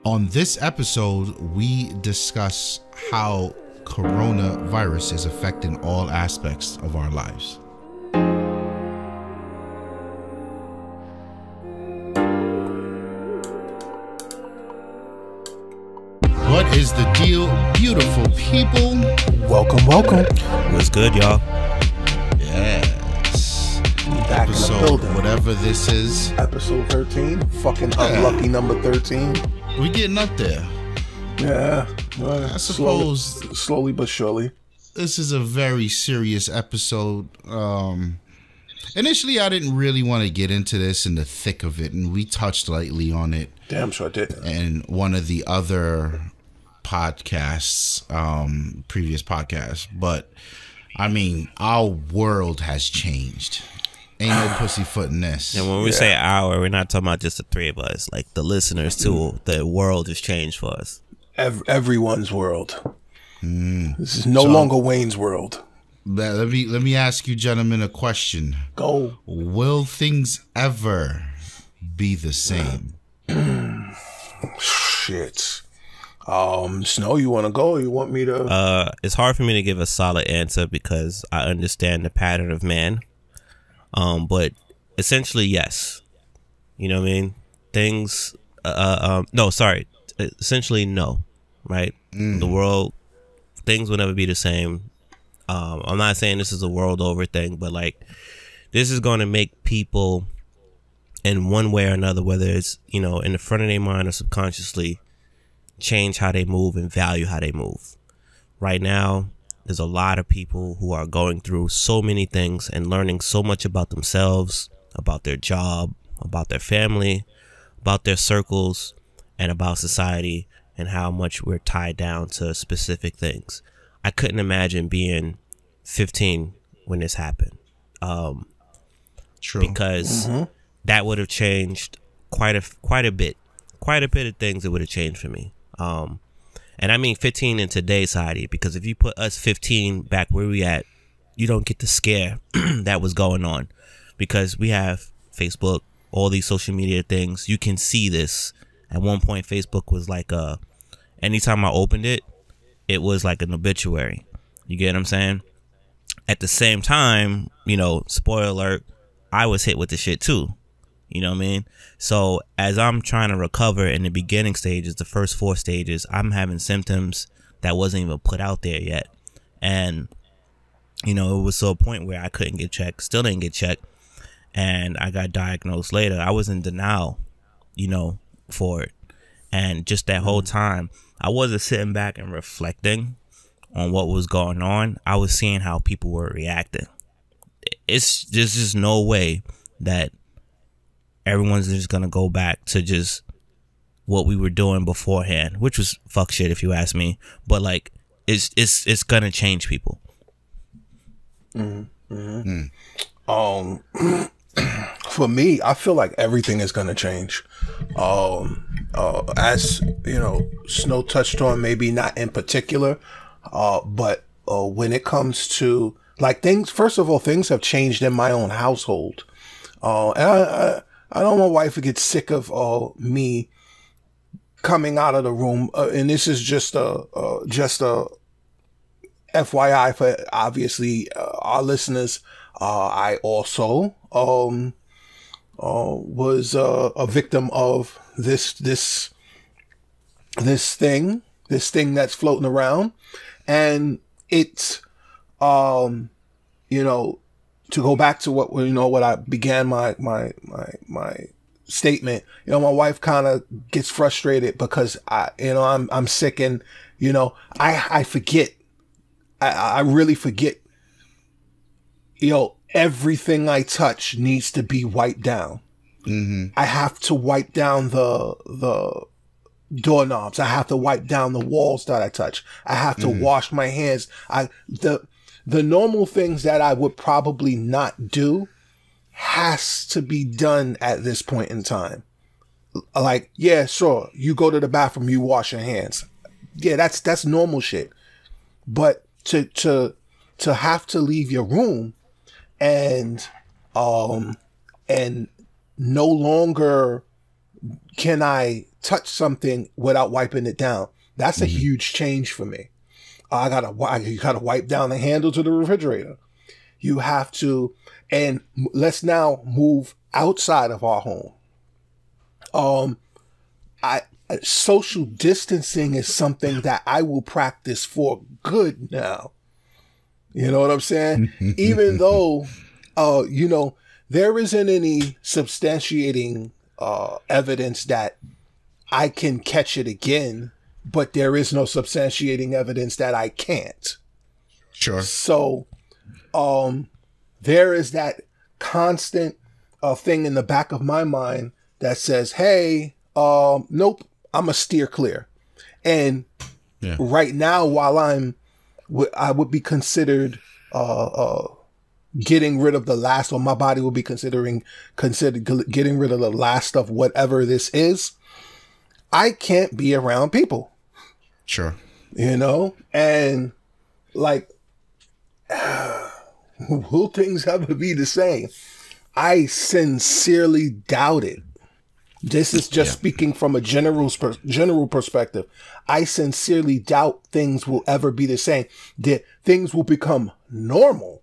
On this episode, we discuss how coronavirus is affecting all aspects of our lives. What is the deal, beautiful people? Welcome, welcome. What's good, y'all? Yes. Back in the building. Whatever this is. Episode 13. Fucking unlucky number 13. We getting up there. Yeah. I suppose slowly but surely. This is a very serious episode. Initially, I didn't really want to get into this in the thick of it, and we touched lightly on it. Damn sure did. And one of the other podcasts, previous podcasts. But, I mean, our world has changed. Ain't no pussyfooting this. And when we say our, we're not talking about just the three of us. Like the listeners too. The world has changed for us. Everyone's world. This is no longer Wayne's world. Let me ask you gentlemen a question. Go. Will things ever be the same? Shit. Snow, you want to go or you want me to? It's hard for me to give a solid answer because I understand the pattern of man. But essentially, yes. You know what I mean? Things, essentially, no. Right? The world, things will never be the same. I'm not saying this is a world over thing, but like, this is going to make people in one way or another, whether it's, you know, in the front of their mind or subconsciously, change how they move and value how they move. Right now, there's a lot of people who are going through so many things and learning so much about themselves, about their job, about their family, about their circles, and about society and how much we're tied down to specific things. I couldn't imagine being 15 when this happened. True. Because that would have changed quite a bit of things. It would have changed for me. And I mean 15 in today's society, because if you put us 15 back where we at, you don't get the scare that was going on, because we have Facebook, all these social media things. You can see this. At one point, Facebook was like anytime I opened it, it was like an obituary. You get what I'm saying? At the same time, you know, spoiler alert, I was hit with the shit too. You know what I mean? So as I'm trying to recover in the beginning stages, the first 4 stages, I'm having symptoms that wasn't even put out there yet. And, you know, it was to a point where I couldn't get checked, still didn't get checked. And I got diagnosed later. I was in denial, you know, for it. And just that whole time, I wasn't sitting back and reflecting on what was going on. I was seeing how people were reacting. There's just no way that everyone's just gonna go back to just what we were doing beforehand, which was fuck shit if you ask me. But like, it's gonna change people. For me, I feel like everything is gonna change. As you know, Snow touched on, maybe not in particular, but when it comes to like things, first of all, things have changed in my own household. And I don't want my wife to get sick of me coming out of the room. And this is just a FYI for obviously our listeners. I also was a victim of this thing that's floating around, and it's you know, to go back to what I began my statement, you know, my wife kind of gets frustrated because I'm sick, and you know, I forget, I really forget, you know, everything I touch needs to be wiped down. I have to wipe down the doorknobs. I have to wipe down the walls that I touch. I have to wash my hands. The normal things that I would probably not do has to be done at this point in time. Like, yeah, sure, you go to the bathroom, you wash your hands. Yeah, that's normal shit. But to have to leave your room and no longer can I touch something without wiping it down? That's a huge change for me. You gotta wipe down the handle to the refrigerator. You have to, and let's now move outside of our home. Social distancing is something that I will practice for good now. You know what I'm saying? Even though, there isn't any substantiating evidence that I can catch it again, but there is no substantiating evidence that I can't. Sure. So, there is that constant thing in the back of my mind that says, hey, nope, I'm a steer clear. And right now, while I would be considered getting rid of the last, or my body will be considered getting rid of the last of whatever this is, I can't be around people. Sure. And like, will things ever be the same? I sincerely doubt it. This is just speaking from a general perspective. I sincerely doubt things will ever be the same. That things will become normal.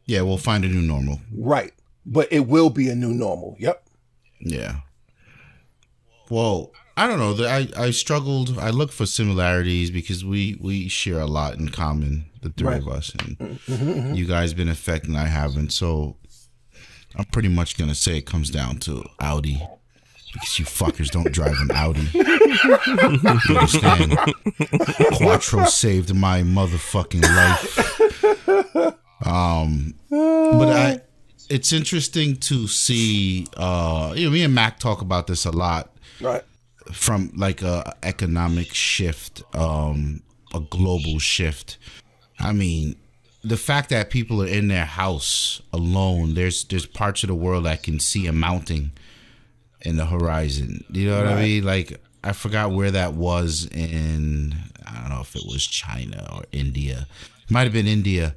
Yeah, we'll find a new normal. Right. But it will be a new normal. Yep. Yeah. Well, I don't know. I struggled. I looked for similarities because we share a lot in common, the three of us. And you guys been affected and I haven't. So I'm pretty much going to say it comes down to Audi. Because you fuckers don't drive an Audi. You understand? Quattro saved my motherfucking life. But it's interesting to see. Me and Mac talk about this a lot. Right. From like a economic shift, a global shift. I mean, the fact that people are in their house alone. There's parts of the world I can see a mounting in the horizon. You know what I mean? Like, I forgot where that was in, I don't know if it was China or India. It might have been India.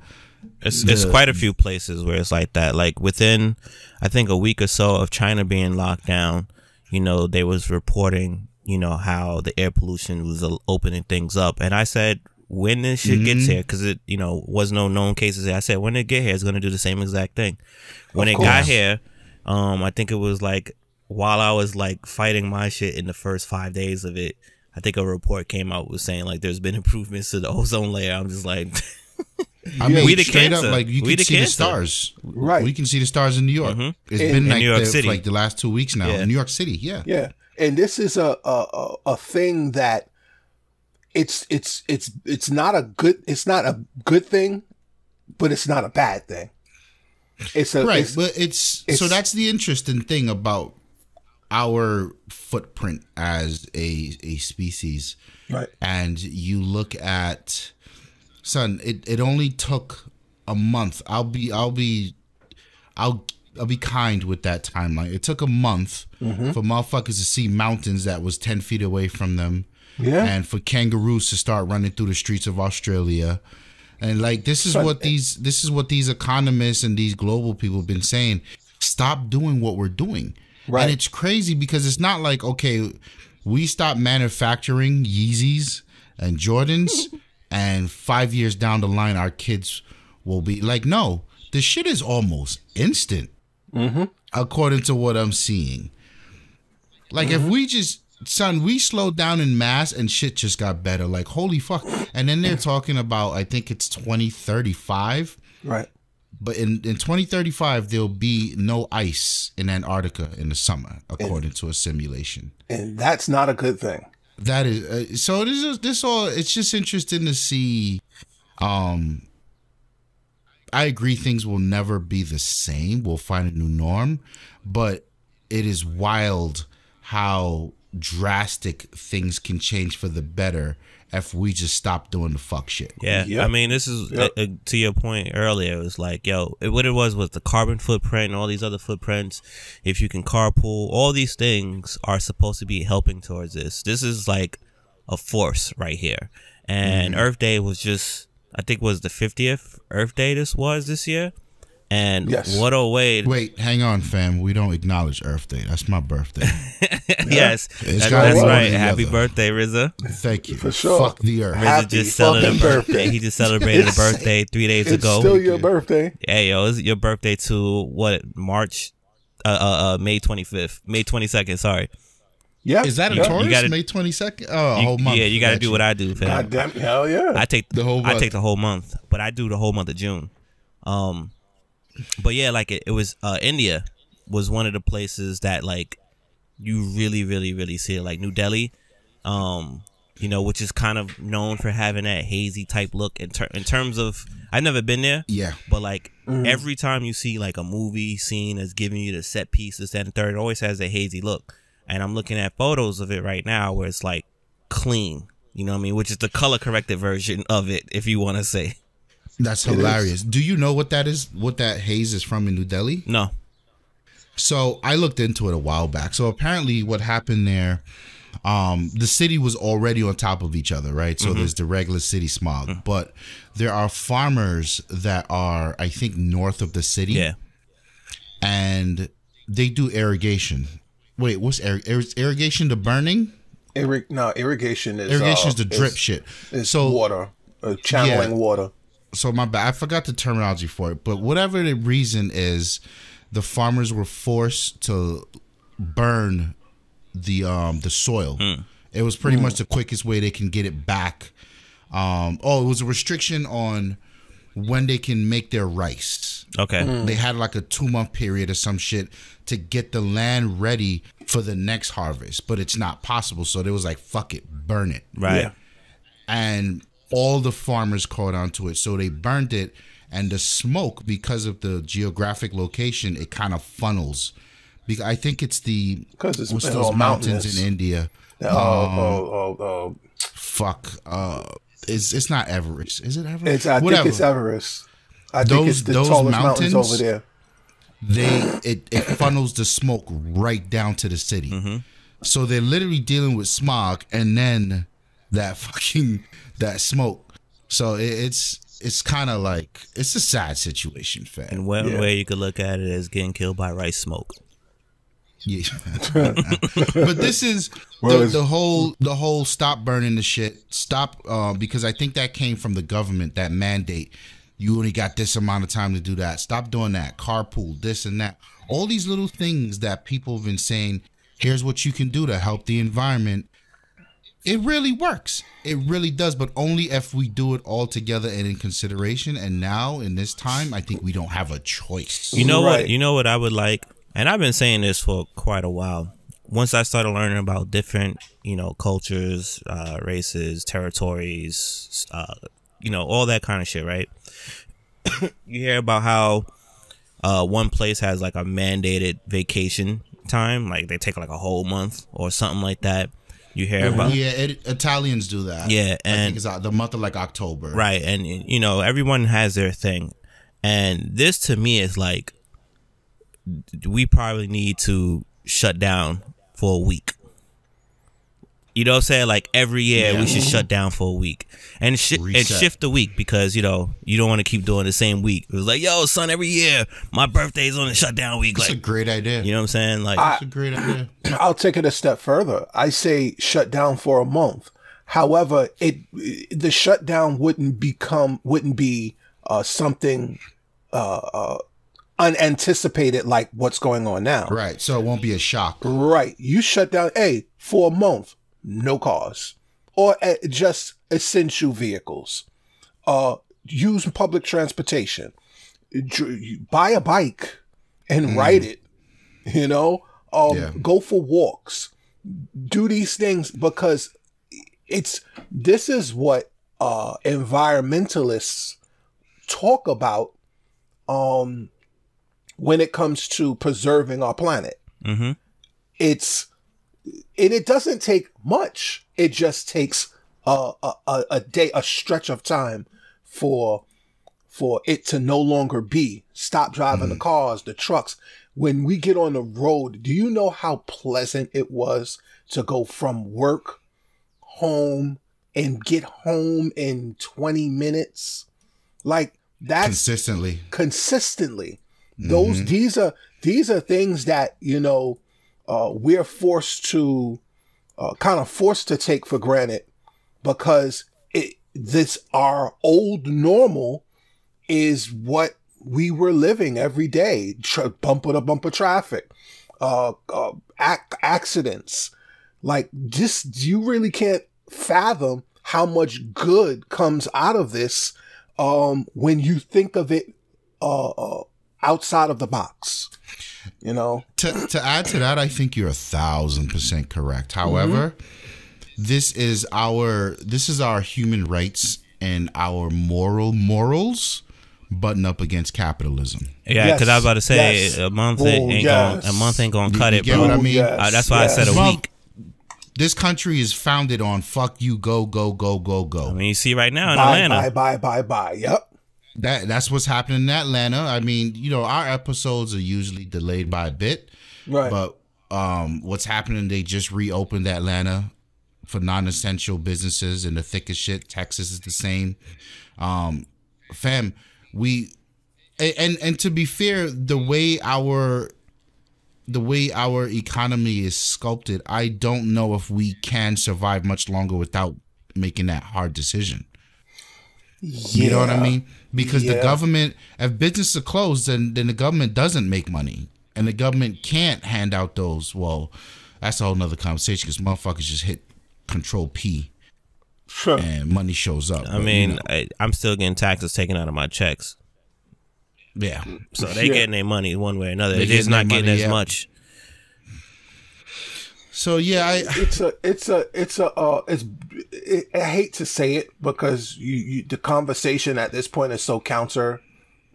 It's quite a few places where it's like that. Like within, I think, a week or so of China being locked down, they was reporting, how the air pollution was opening things up. And I said, when this shit gets here, because it, was no known cases here, I said, when it get here, it's going to do the same exact thing. When it got here, I think it was like, while I was like fighting my shit in the first 5 days of it, I think a report came out was saying like there's been improvements to the ozone layer. I'm just like, I mean, we the straight cancer. up, like you can see the stars. Right. We can see the stars in New York. It's been like New York for City. like the last 2 weeks now in New York City. Yeah. Yeah. And this is a thing that it's not a good thing, but it's not a bad thing. But so that's the interesting thing about our footprint as a species. Right. And you look at, son, it only took a month. I'll be kind with that timeline. It took a month for motherfuckers to see mountains that was 10 feet away from them. Yeah. And for kangaroos to start running through the streets of Australia. And like this is what these economists and these global people have been saying. Stop doing what we're doing. Right. And it's crazy because it's not like, okay, we stop manufacturing Yeezys and Jordans and 5 years down the line our kids will be like, no, the shit is almost instant. According to what I'm seeing. Like if we just, son, we slowed down in mass and shit just got better. Like, holy fuck. And then they're talking about, I think it's 2035. Right. But in 2035, there'll be no ice in Antarctica in the summer, according to a simulation. And that's not a good thing. That is, so it's just interesting to see. I agree things will never be the same. We'll find a new norm. But it is wild how drastic things can change for the better if we just stop doing the fuck shit. Yeah. Yep. I mean, this is to your point earlier. It was like, what it was the carbon footprint and all these other footprints. If you can carpool, all these things are supposed to be helping towards this. This is like a force right here. And Earth Day was just, I think was the 50th Earth Day this year. And Yes. what a way. Wait, hang on, fam. We don't acknowledge Earth Day. That's my birthday. Yes, It's that's gotta be one or right. the Happy other. birthday, RZA. Thank you. For sure. Fuck the Earth. RZA Happy just celebrated fucking a birthday. He just celebrated a birthday 3 days It's ago. still your birthday. Hey, yo, it's your birthday to what? March, May 25th, May 22nd. Sorry. Yeah. Is that a You Taurus? gotta- May 22nd? Oh, a whole month. Yeah, you got to Got do what I do, fam. God damn. Hell yeah. I take The whole I month. take the whole month, but I do the whole month of June. But yeah, like it was India was one of the places that like you really see it, like New Delhi, you know, which is kind of known for having that hazy type look in terms of, I've never been there, Yeah. but like every time you see like a movie scene that's giving you the set pieces, that and third, it always has a hazy look. And I'm looking at photos of it right now where it's like clean, you know what I mean, which is the color corrected version of it, if you want to say. That's hilarious. Do you know what that is? What that haze is from in New Delhi? No. So I looked into it a while back. So apparently what happened there, the city was already on top of each other, right? So there's the regular city smog. But there are farmers that are, I think, north of the city. Yeah. And they do irrigation. Wait, what's irrigation? The burning? Irrigation is The drip shit. It's So water, channeling water. So my bad, I forgot the terminology for it, but whatever the reason is, the farmers were forced to burn the soil. It was pretty much the quickest way they can get it back. It was a restriction on when they can make their rice. Okay. They had like a 2-month period or some shit to get the land ready for the next harvest, but it's not possible. So they was like, fuck it, burn it. Right. Yeah. And all the farmers caught onto it, so they burned it, and the smoke, because of the geographic location, it kind of funnels. Because I think it's Because it's what's all those mountains mountainous. in India? Fuck, it's not Everest, is it Everest? I think it's Everest. I think it's the Those tallest mountains mountains, over there. It funnels the smoke right down to the city. So they're literally dealing with smog, and then that smoke. So it's kind of like, it's a sad situation, fam. And one way you could look at it is getting killed by rice smoke. Yeah. But this is the whole stop burning the shit. Stop, because I think that came from the government, that mandate. You only got this amount of time to do that. Stop doing that. Carpool, this and that. All these little things that people have been saying, here's what you can do to help the environment. It really works. It really does, but only if we do it all together and in consideration. And now, in this time, I think we don't have a choice. You know Right. what? You know what I would like, and I've been saying this for quite a while. Once I started learning about different, cultures, races, territories, all that kind of shit, right? You hear about how one place has like a mandated vacation time, like they take like a whole month or something like that. You hear about Italians do that. Yeah, I and think it's the month of like October, right? And everyone has their thing, and this to me is like we probably need to shut down for a week. You know what I'm saying? Like every year we should shut down for a week and shift the week, because you don't want to keep doing the same week. It was like, yo, son, every year my birthday's on a shutdown week. That's Like, a great idea. you know what I'm saying? Like, That's a great idea. I'll take it a step further. I say shut down for a month. However, the shutdown wouldn't be something unanticipated like what's going on now. Right. So it won't be a shock. Right. You shut down, for a month, no cars, or just essential vehicles. Use public transportation. Buy a bike and ride it. Go for walks. Do these things, because this is what environmentalists talk about when it comes to preserving our planet. mm-hmm. It doesn't take much. It just takes a day, a stretch of time for it to no longer be. Stop driving the cars, the trucks. When we get on the road, do you know how pleasant it was to go from work home and get home in 20 minutes? Like, That's consistently. These are things that, you know, we're forced to kind of forced to take for granted because this our old normal is what we were living every day. Bumper to bumper traffic, accidents, like just you really can't fathom how much good comes out of this when you think of it outside of the box. You know, to add to that, I think you're 1,000% correct. However, this is our human rights and our morals button up against capitalism. Yeah, because I was about to say a month ain't gonna cut it, get bro. what I mean? That's why I said a week. This country is founded on fuck you, go, go, go, go, go. I mean, you see right now in Atlanta. Bye. Yep. That's what's happening in Atlanta. I mean, you know, our episodes are usually delayed by a bit. Right. But what's happening, they just reopened Atlanta for non-essential businesses in the thick of shit. Texas is the same. Fam, and to be fair, the way our economy is sculpted, I don't know if we can survive much longer without making that hard decision. You know what I mean? Because the government, if businesses are closed, then the government doesn't make money. And the government can't hand out those. Well, that's a whole nother conversation because motherfuckers just hit Control P. Sure. And money shows up. I mean, I'm still getting taxes taken out of my checks. Yeah. So they getting their money one way or another. They're just not getting as much. So yeah, I hate to say it because the conversation at this point is so counter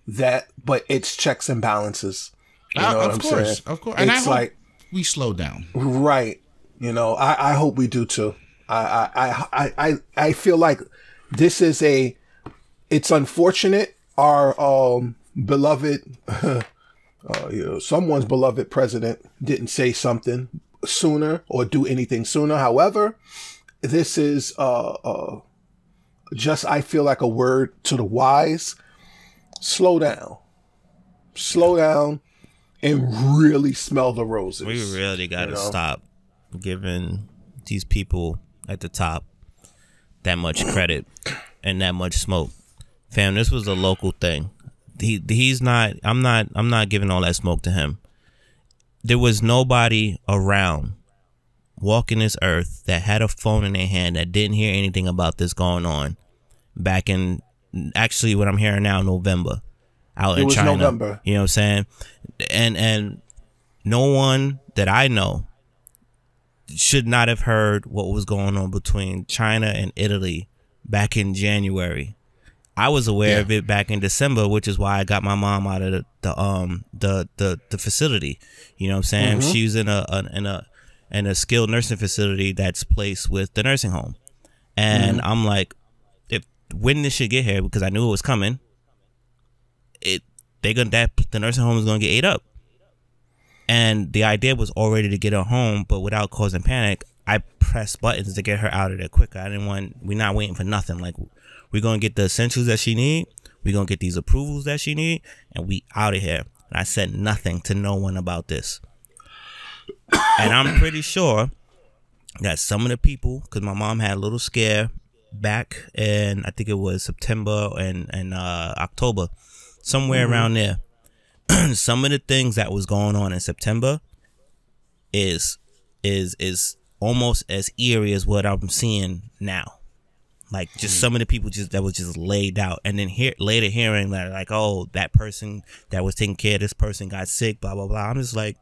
that, but it's checks and balances. You know what I'm saying? Of course, and it's I hope we slow down. Right. You know, I hope we do too. I feel like this is it's unfortunate. Our beloved, someone's beloved president didn't say something sooner or do anything sooner. However, this is just, I feel like a word to the wise. Slow down and really smell the roses. We really got to stop giving these people at the top that much credit and that much smoke. Fam, this was a local thing. He's not, I'm not giving all that smoke to him. There was nobody around walking this earth that had a phone in their hand that didn't hear anything about this going on back in, actually what I'm hearing now, November, out in China. November. You know what I'm saying? And no one that I know should not have heard what was going on between China and Italy back in January. I was aware of it back in December, which is why I got my mom out of the facility. You know what I'm saying? She was in a skilled nursing facility that's placed with the nursing home. And I'm like, when this should get here, because I knew it was coming, the nursing home is gonna get ate up. And the idea was already to get her home, but without causing panic, I pressed buttons to get her out of there quicker. We're not waiting for nothing. Like, we're going to get the essentials that she need. We're going to get these approvals that she need. And we out of here. And I said nothing to no one about this. And I'm pretty sure that some of the people, because my mom had a little scare back in, I think it was September and October, somewhere around there. Some of the things that was going on in September is almost as eerie as what I'm seeing now. Like, just some of the people that was just laid out, and then later hearing that, like, oh, that person that was taking care of this person got sick, blah blah blah. I'm just like,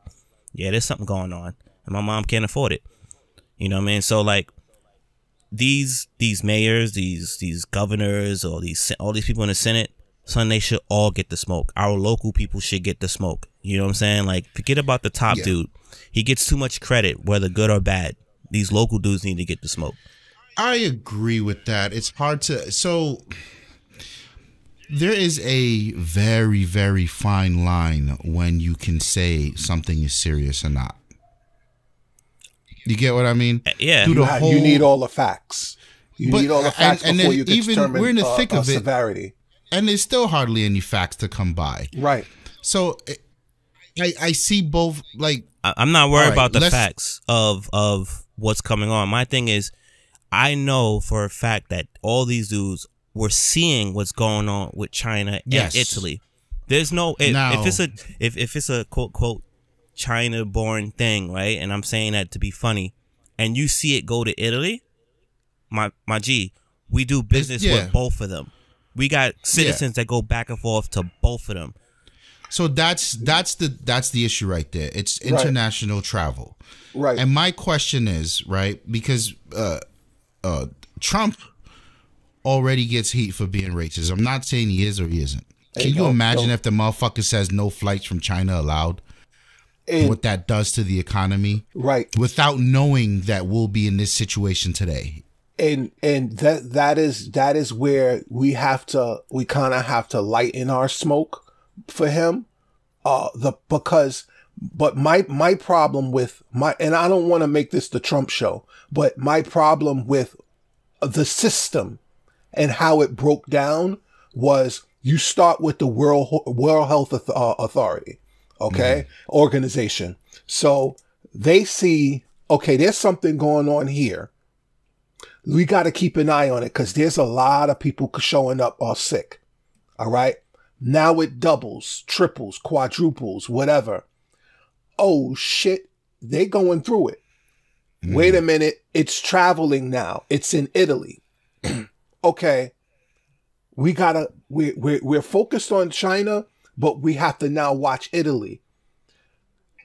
yeah, there's something going on, and my mom can't afford it. You know what I mean? So like, these mayors, these governors, or all these people in the Senate, son, they should all get the smoke. Our local people should get the smoke. You know what I'm saying? Like, forget about the top dude. He gets too much credit, whether good or bad. These local dudes need to get the smoke. I agree with that. It's hard to, so there is a very, very fine line when you can say something is serious or not. You get what I mean? Yeah. You need all the facts. You need all the facts before you can determine we're in the thick of it. Severity. and there's still hardly any facts to come by. Right. So I see both. Like, I'm not worried about the facts of what's coming on. My thing is, I know for a fact that all these dudes were seeing what's going on with China and Italy. There's no if it's a quote China born thing, right? And I'm saying that to be funny, and you see it go to Italy, my G, we do business with both of them. We got citizens that go back and forth to both of them. So that's the issue right there. It's international travel. Right. And my question is, right, because Trump already gets heat for being racist. I'm not saying he is or he isn't. Can you imagine if the motherfucker says no flights from China allowed? And what that does to the economy? Right. Without knowing that we'll be in this situation today. And that is where we kind of have to lighten our smoke for him. But my problem with and I don't want to make this the Trump show, but my problem with the system and how it broke down was, you start with the World Health Authority, organization. So they see, okay, there's something going on here. We got to keep an eye on it because there's a lot of people showing up are sick. All right. Now it doubles, triples, quadruples, whatever. Oh shit. They going through it. Wait a minute. It's traveling now. It's in Italy. Okay. We're focused on China, but we have to now watch Italy.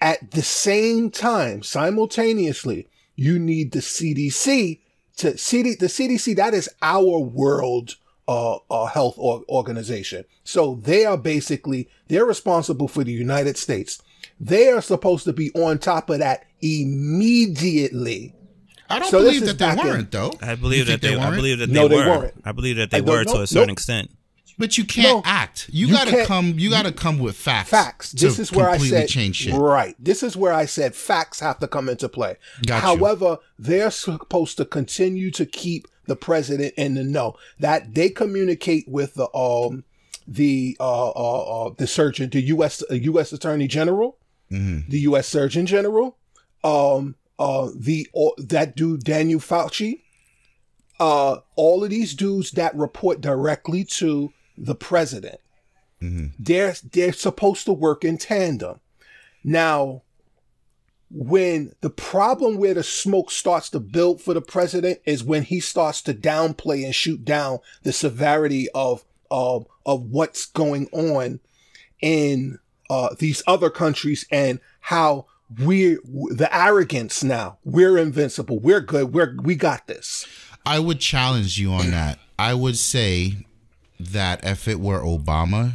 At the same time, simultaneously, you need the CDC the CDC, that is our world health organization. So they're responsible for the United States. They are supposed to be on top of that immediately. I don't believe that they weren't, though. I believe that they were. I believe that they were to a certain extent. But you can't act. You gotta come with facts. Facts. This is where I said change shit. Right. This is where I said facts have to come into play. However, they're supposed to continue to keep the president in the know. That they communicate with the surgeon, the U.S. Attorney General, the U.S. Surgeon General, that dude Daniel Fauci, all of these dudes that report directly to the president. They're supposed to work in tandem. Now, when the problem where the smoke starts to build for the president is when he starts to downplay and shoot down the severity of what's going on in these other countries and how the arrogance now. We're invincible. We're good. We got this. I would challenge you on that. I would say that if it were Obama,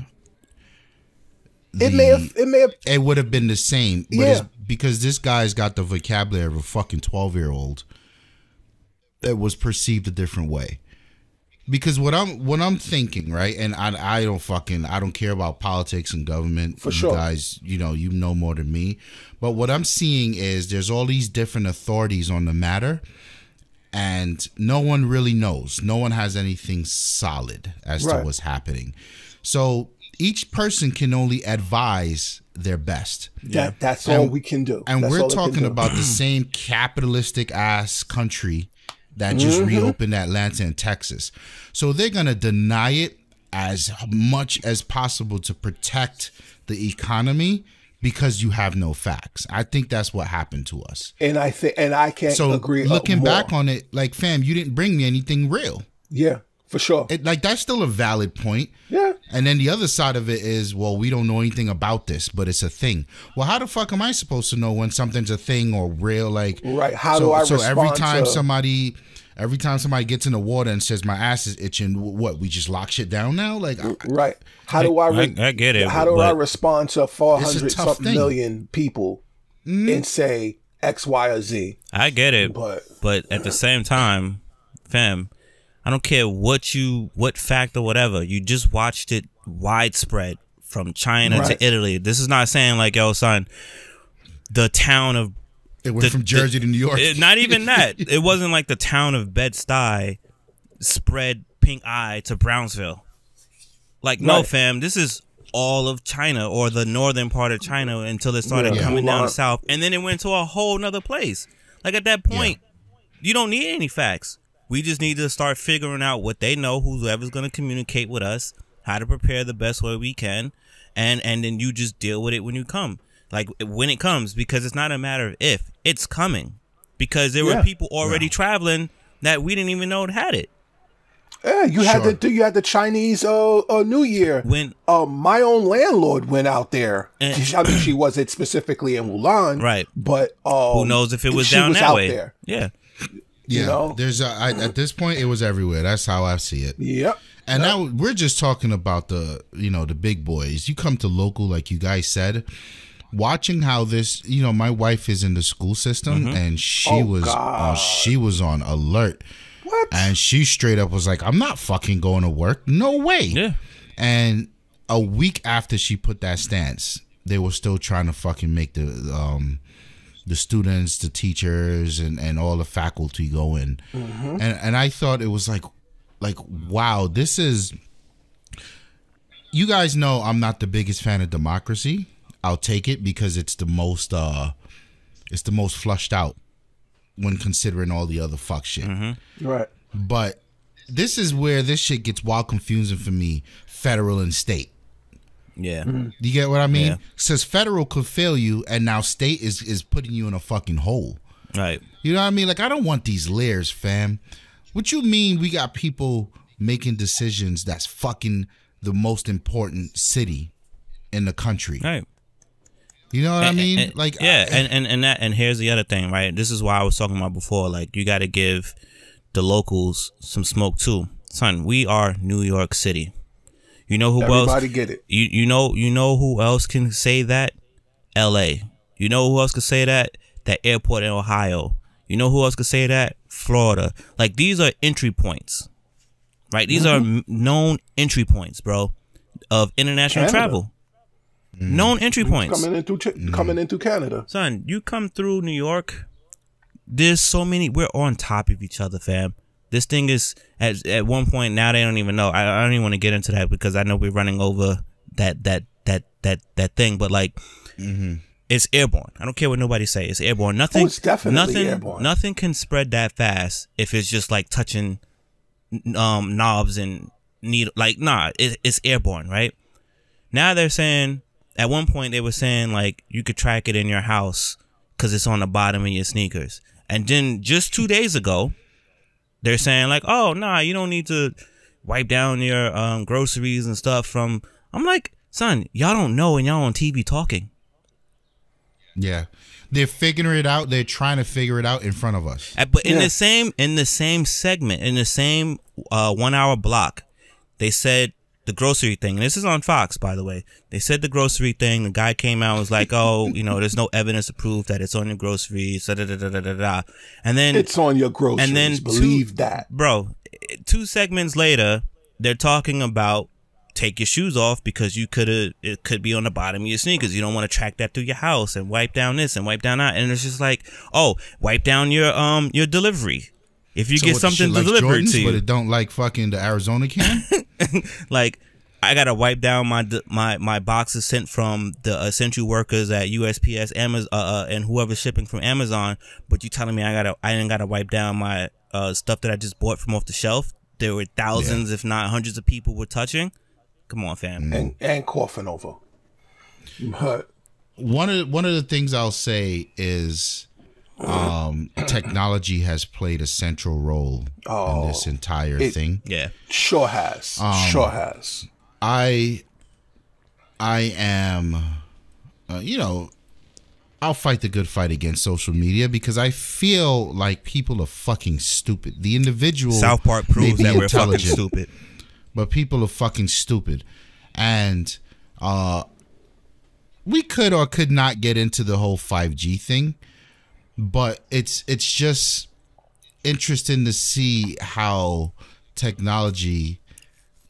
it would have been the same. But it's because this guy's got the vocabulary of a fucking 12-year-old that was perceived a different way. Because what I'm thinking, right? And I don't care about politics and government. For sure. You guys, you know more than me. But what I'm seeing is there's all these different authorities on the matter. And no one really knows. No one has anything solid as to what's happening. So each person can only advise their best. That's all we can do. And we're talking about the same capitalistic ass country that just reopened Atlanta and Texas. So they're going to deny it as much as possible to protect the economy because you have no facts. I think that's what happened to us. And I can't agree. Looking back on it, like, fam, you didn't bring me anything real. Yeah, for sure. That's still a valid point. Yeah. And then the other side of it is, well, we don't know anything about this, but it's a thing. Well, how the fuck am I supposed to know when something's a thing or real? Like, right. How do I respond? So every time somebody gets in the water and says my ass is itching, what, we just lock shit down now? Like, right. How do I get it? How do I respond to 400 something million people and say X, Y, or Z? I get it, but at the same time, fam, I don't care what fact or whatever. You just watched it widespread from China to Italy. This is not saying like, yo, son, the town of it went from Jersey to New York. Not even that. It wasn't like the town of Bed-Stuy spread pink eye to Brownsville. Like, no, fam, this is all of China or the northern part of China until it started coming down south. And then it went to a whole nother place. Like, at that point, you don't need any facts. We just need to start figuring out what they know, whoever's going to communicate with us, how to prepare the best way we can. And then you just deal with it when you come. Like, when it comes, because it's not a matter of if, it's coming. Because there were people already traveling that we didn't even know had it. Yeah, you had the Chinese New Year. When my own landlord went out there. I mean, she wasn't specifically in Wuhan, right? But who knows if it was down that way? There. Yeah, you know? There's at this point it was everywhere. That's how I see it. Yep. And now we're just talking about the big boys. You come to local, like you guys said. Watching how this, my wife is in the school system, and she was on alert. What? And she straight up was like, "I'm not fucking going to work. No way." Yeah. And a week after she put that stance, they were still trying to fucking make the students, the teachers, and all the faculty go in. And I thought it was like, wow, this is. You guys know I'm not the biggest fan of democracy. I'll take it because it's the most flushed out when considering all the other fuck shit. Right. But this is where this shit gets wild confusing for me, federal and state. Yeah. You get what I mean? Yeah. Says federal could fail you and now state is putting you in a fucking hole. Right. You know what I mean? Like, I don't want these layers, fam. What you mean we got people making decisions that's fucking the most important city in the country? Right. You know what I mean? And, like, and here's the other thing, right? This is why I was talking about before. Like, you got to give the locals some smoke too, son. We are New York City. You know who else? Everybody get it. You know who else can say that? L.A. You know who else could say that? That airport in Ohio. You know who else could say that? Florida. Like, these are entry points, right? These are known entry points, bro, of international travel. Known entry points. Coming into Canada. Son, you come through New York, there's so many. We're on top of each other, fam. This thing is, at one point, now they don't even know. I don't even want to get into that because I know we're running over that thing. But, like, it's airborne. I don't care what nobody say. It's airborne. Nothing. It's definitely airborne. Nothing can spread that fast if it's just, like, touching knobs and needle. Like, nah, it's airborne, right? Now they're saying... At one point, they were saying, like, you could track it in your house because it's on the bottom of your sneakers. And then just 2 days ago, they're saying, like, oh, nah, you don't need to wipe down your groceries and stuff from... I'm like, son, y'all don't know and y'all on TV talking. Yeah. They're figuring it out. They're trying to figure it out in front of us. But in the same segment, in the same 1 hour block, they said... the grocery thing, and this is on Fox, by the way. They said the grocery thing. The guy came out and was like, "Oh, there's no evidence to prove that it's on your groceries." Da, da, da, da, da, da. And then it's on your groceries. And then believe that, bro. 2 segments later, they're talking about take your shoes off because it could be on the bottom of your sneakers. You don't want to track that through your house and wipe down this and wipe down that. And it's just like, oh, wipe down your delivery. If you get something delivered to you, but it don't like fucking the Arizona can. Like, I gotta wipe down my boxes sent from the essential workers at USPS, Amazon, and whoever's shipping from Amazon. But you telling me I ain't gotta wipe down my stuff that I just bought from off the shelf? There were thousands, if not hundreds, of people were touching. Come on, fam. And coughing over. But one of the things I'll say is. Technology has played a central role in this entire thing. Yeah, sure has. Sure has. I am, I'll fight the good fight against social media because I feel like people are fucking stupid. The individual South Park proves that we're fucking stupid, but people are fucking stupid, and we could or could not get into the whole 5G thing. But it's just interesting to see how technology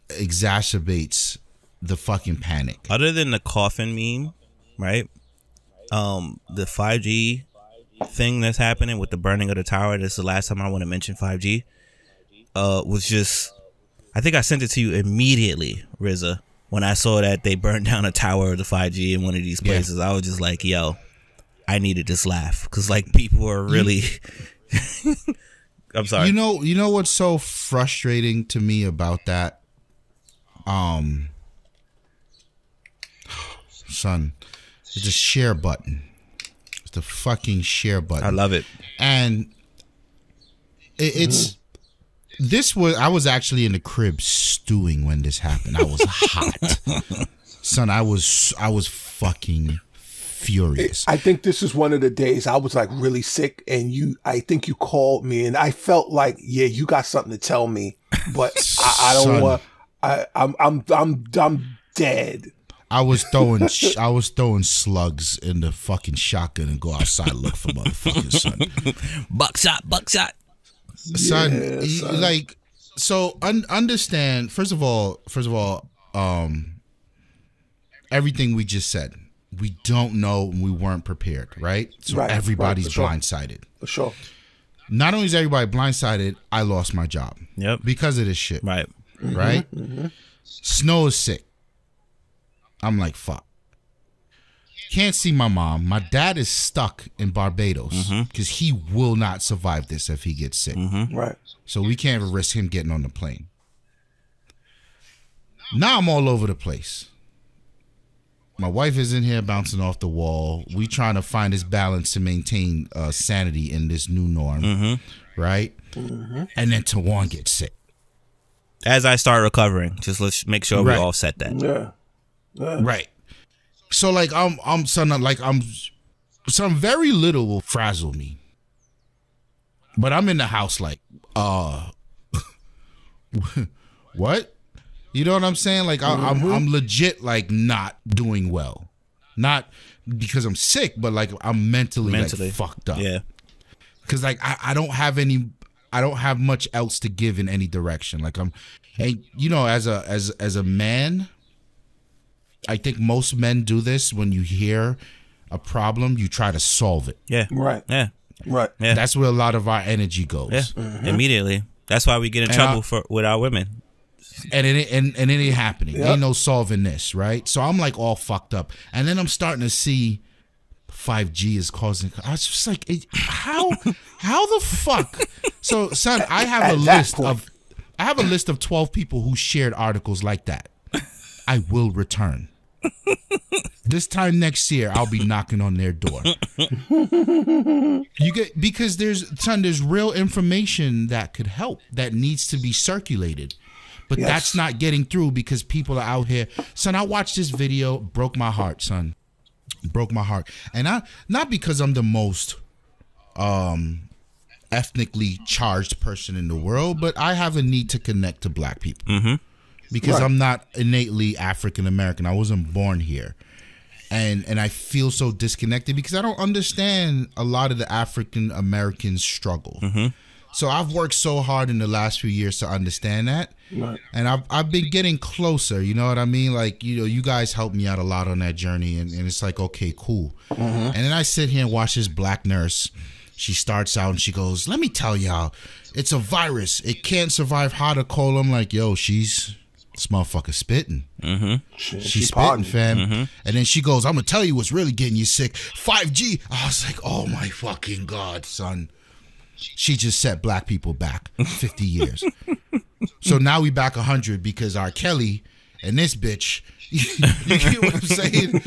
exacerbates the fucking panic. Other than the coffin meme, right? The 5G thing that's happening with the burning of the tower. This is the last time I want to mention 5G. Was just, I think I sent it to you immediately, RZA, when I saw that they burned down a tower of the 5G in one of these places. I was just like, yo, I needed this laugh because like people were really. I'm sorry. You know what's so frustrating to me about that? Son, it's a share button. It's the fucking share button. I love it. And I was actually in the crib stewing when this happened. I was hot. Son, I was fucking furious. I think this is one of the days I was like really sick, and I think you called me, and I felt like, yeah, you got something to tell me, but I don't want. I'm dead. I was throwing slugs in the fucking shotgun and go outside and look for motherfuckers, son. Buckshot. Son, son. Like, so understand. First of all, everything we just said. We don't know and we weren't prepared, right? So everybody's blindsided. For sure. Not only is everybody blindsided, I lost my job. Yep. Because of this shit. Right. Right? Mm-hmm. Snow is sick. I'm like, fuck. Can't see my mom. My dad is stuck in Barbados because he will not survive this if he gets sick. Right. So we can't risk him getting on the plane. Now I'm all over the place. My wife is in here bouncing off the wall. We trying to find this balance to maintain sanity in this new norm, right? And then Tawann gets sick. As I start recovering, just let's make sure we all set that. Yeah. Right. So like some very little will frazzle me, but I'm in the house like, what? You know what I'm saying? Like I'm legit like not doing well, not because I'm sick, but like I'm mentally like fucked up. Yeah. Because like I don't have much else to give in any direction. Like and you know, as a man, I think most men do this. When you hear a problem, you try to solve it. Yeah. Right. Yeah. Right. Yeah. That's where a lot of our energy goes. Yeah. Immediately. That's why we get in trouble with our women. And it ain't happening. Yep. Ain't no solving this, right? So I'm like all fucked up. And then I'm starting to see 5G is causing. I was just like, how the fuck? So son, I have a list of 12 people who shared articles like that. I will return. This time next year, I'll be knocking on their door. Because there's real information that could help, that needs to be circulated. But that's not getting through because people are out here. Son, I watched this video, broke my heart, son. Broke my heart. And not because I'm the most ethnically charged person in the world, but I have a need to connect to black people. Because I'm not innately African American. I wasn't born here. And I feel so disconnected because I don't understand a lot of the African American struggle. So I've worked so hard in the last few years to understand that. Right. And I've been getting closer, you know what I mean? Like, you know, you guys helped me out a lot on that journey, and it's like, okay, cool. And then I sit here and watch this black nurse. She starts out and she goes, let me tell y'all, it's a virus. It can't survive hot or cold. I'm like, yo, this motherfucker spitting. She's spitting, fam. And then she goes, I'm going to tell you what's really getting you sick. 5G. I was like, oh my fucking God, son. She just set black people back 50 years. So now we back 100 because R. Kelly and this bitch, you get what I'm saying?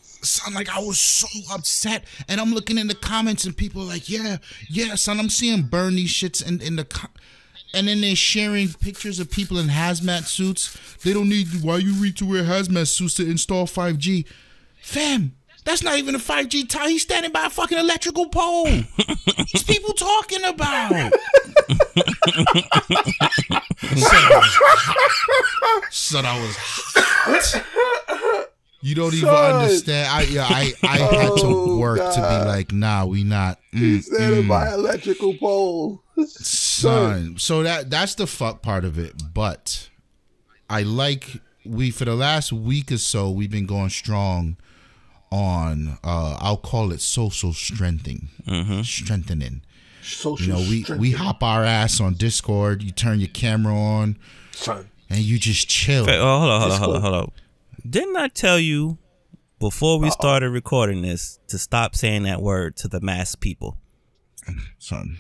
Son, like I was so upset. And I'm looking in the comments and people are like, yeah, son, I'm seeing burn these shits in the and then they're sharing pictures of people in hazmat suits. They don't need, why you need to wear hazmat suits to install 5G? Fam, that's not even a 5G tie. He's standing by a fucking electrical pole. What's people talking about? Son, I was hot. You don't even understand. I had to work to be like, nah, we not. He's standing by electrical pole. Son. So that's the fuck part of it. But I like, for the last week or so, we've been going strong on I'll call it social strengthening. Social You know, we strengthening. hop our ass on Discord. You turn your camera on, Son. and you just chill. Oh, hold Discord. on. Didn't I tell you before we started recording this to stop saying that word to the mass people? Son,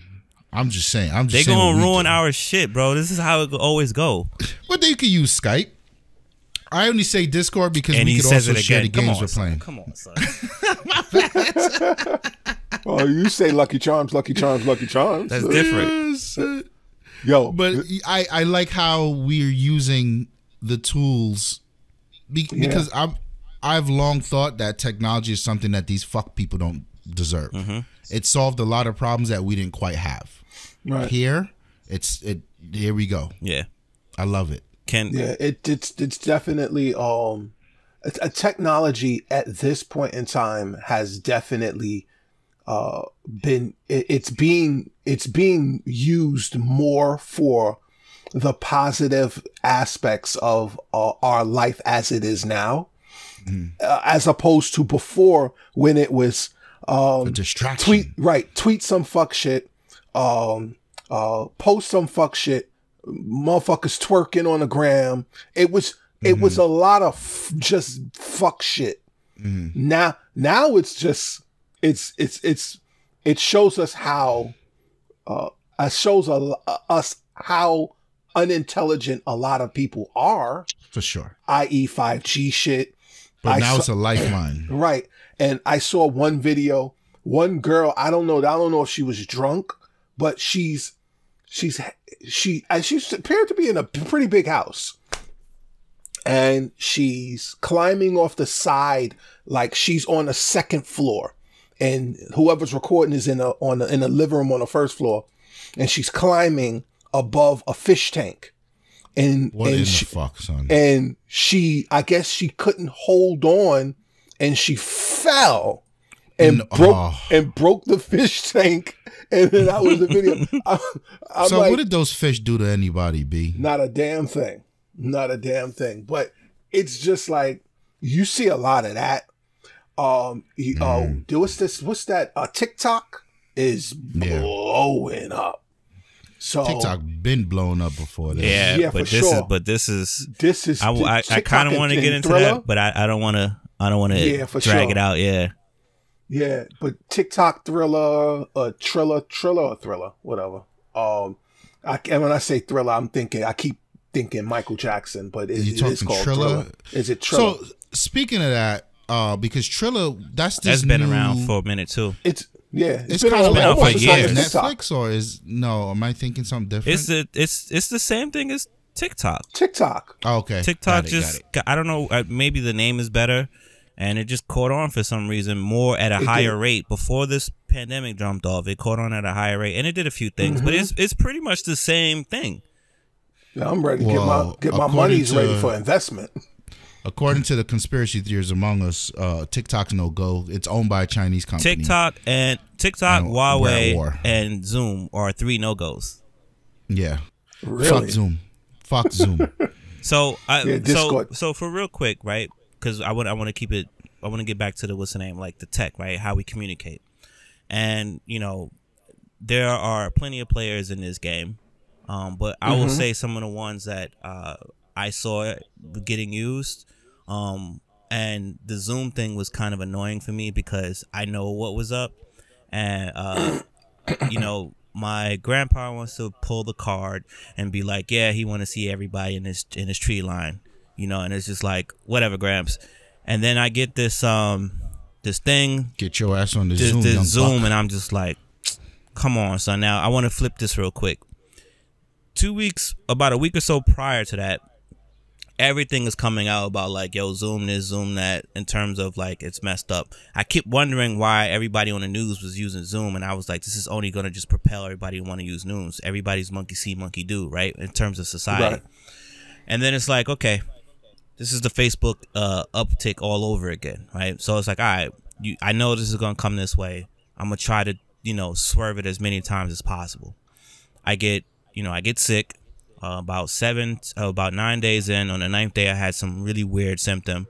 I'm just saying. They gonna ruin our shit, bro. This is how it always go. But they could use Skype. I only say Discord because And we he could says also it share again. the games we're playing. Come on, son. Oh, you say Lucky Charms, Lucky Charms, Lucky Charms. That's different. Yes. Yo, But I like how we're using the tools because I've long thought that technology is something that these fuck people don't deserve. It solved a lot of problems that we didn't quite have. right. Here we go. Yeah. I love it. Yeah, it's definitely a technology at this point in time has definitely been it's being used more for the positive aspects of our life as it is now, as opposed to before when it was A distraction. tweet some fuck shit, post some fuck shit, motherfuckers twerking on the gram. It was a lot of just fuck shit. Now it's just it shows us how us how unintelligent a lot of people are, For sure. i.e. 5G shit. But now it's a lifeline. Right. And I saw one video, one girl, I don't know if she was drunk, but she appeared to be in a pretty big house. And she's climbing off the side like she's on the second floor. And whoever's recording is in the living room on the first floor. And she's climbing above a fish tank. And What in the fuck, son? And I guess she couldn't hold on, and she fell and broke the fish tank. And then that was the video. I'm so like, what did those fish do to anybody, B? not a damn thing. Not a damn thing. But it's just like you see a lot of that. What's that? TikTok is blowing up. So TikTok been blown up before this. Yeah, but this is I kind of want to get into that, but I don't want to drag it out. Yeah, but TikTok Thriller, Thriller, whatever. And when I say Thriller, I keep thinking Michael Jackson, but it is called Thriller. Is it Triller? So speaking of that, because Triller, that's been around for a minute too. It's it's been kind of around like for years. Netflix, or am I thinking something different? It's the same thing as TikTok. Oh, okay. TikTok I don't know, maybe the name is better, and it just caught on for some reason more at a higher rate. Before this pandemic jumped off, it caught on at a higher rate, and it did a few things, but it's pretty much the same thing. Yeah, I'm ready to get my monies ready for investment. According to the conspiracy theories among us, TikTok's no go. It's owned by a Chinese company. TikTok, Huawei, and Zoom are 3 no-goes. Yeah. Really? Fuck Zoom. So Discord. so for real quick, right? Because I want to keep it. I want to get back to the what's the name, like the tech, right? How we communicate, and there are plenty of players in this game, but I will say some of the ones that I saw getting used. And the Zoom thing was kind of annoying for me because I know what was up, and my grandpa wants to pull the card and be like, yeah, he want to see everybody in his tree line, and it's just like, whatever, Gramps. And then I get this thing, Get your ass on this young Zoom, buck. and I'm just like, come on, son. Now I want to flip this real quick. About a week or so prior to that, everything is coming out about like, yo, Zoom this, Zoom that, in terms of like, it's messed up. I keep wondering why everybody on the news was using Zoom, and I was like, this is only going to just propel everybody to want to use news. Everybody's monkey see, monkey do, right? In terms of society. Right. And then it's like, okay, this is the Facebook uptick all over again, right? So it's like, all right, I know this is going to come this way. I'm going to try to, swerve it as many times as possible. I get sick. About 9 days in, on the 9th day, I had some really weird symptom.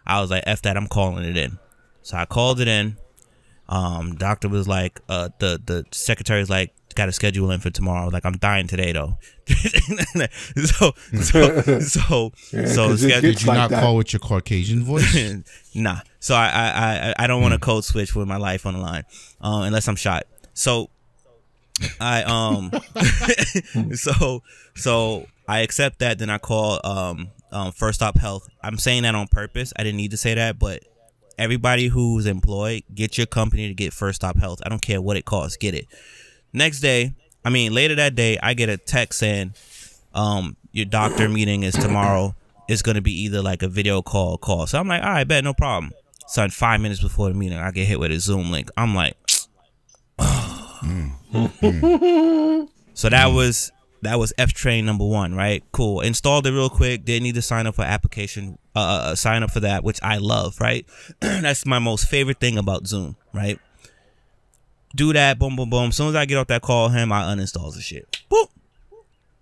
I was like, F that, I'm calling it in. So I called it in. Doctor was like, the secretary's like, got to schedule in for tomorrow. Like, I'm dying today though. so Did you not call with your Caucasian voice? Nah. So I don't want to code switch with my life on the line, unless I'm shot. So so I accept that. Then I call First Stop Health. I'm saying that on purpose. I didn't need to say that, but everybody who's employed, get your company to get First Stop Health. I don't care what it costs. Get it. Next day, later that day, I get a text saying, your doctor meeting is tomorrow. It's going to be either like a video call or call. So I'm like, all right, bet, no problem. Son, 5 minutes before the meeting, I get hit with a Zoom link. I'm like, so that was F train number 1, right? Cool. Installed it real quick. Didn't need to sign up for application, sign up for that, which I love, right? That's my most favorite thing about Zoom, right? Do that, boom, boom, boom. As soon as I get off that call, I uninstall the shit. Boop.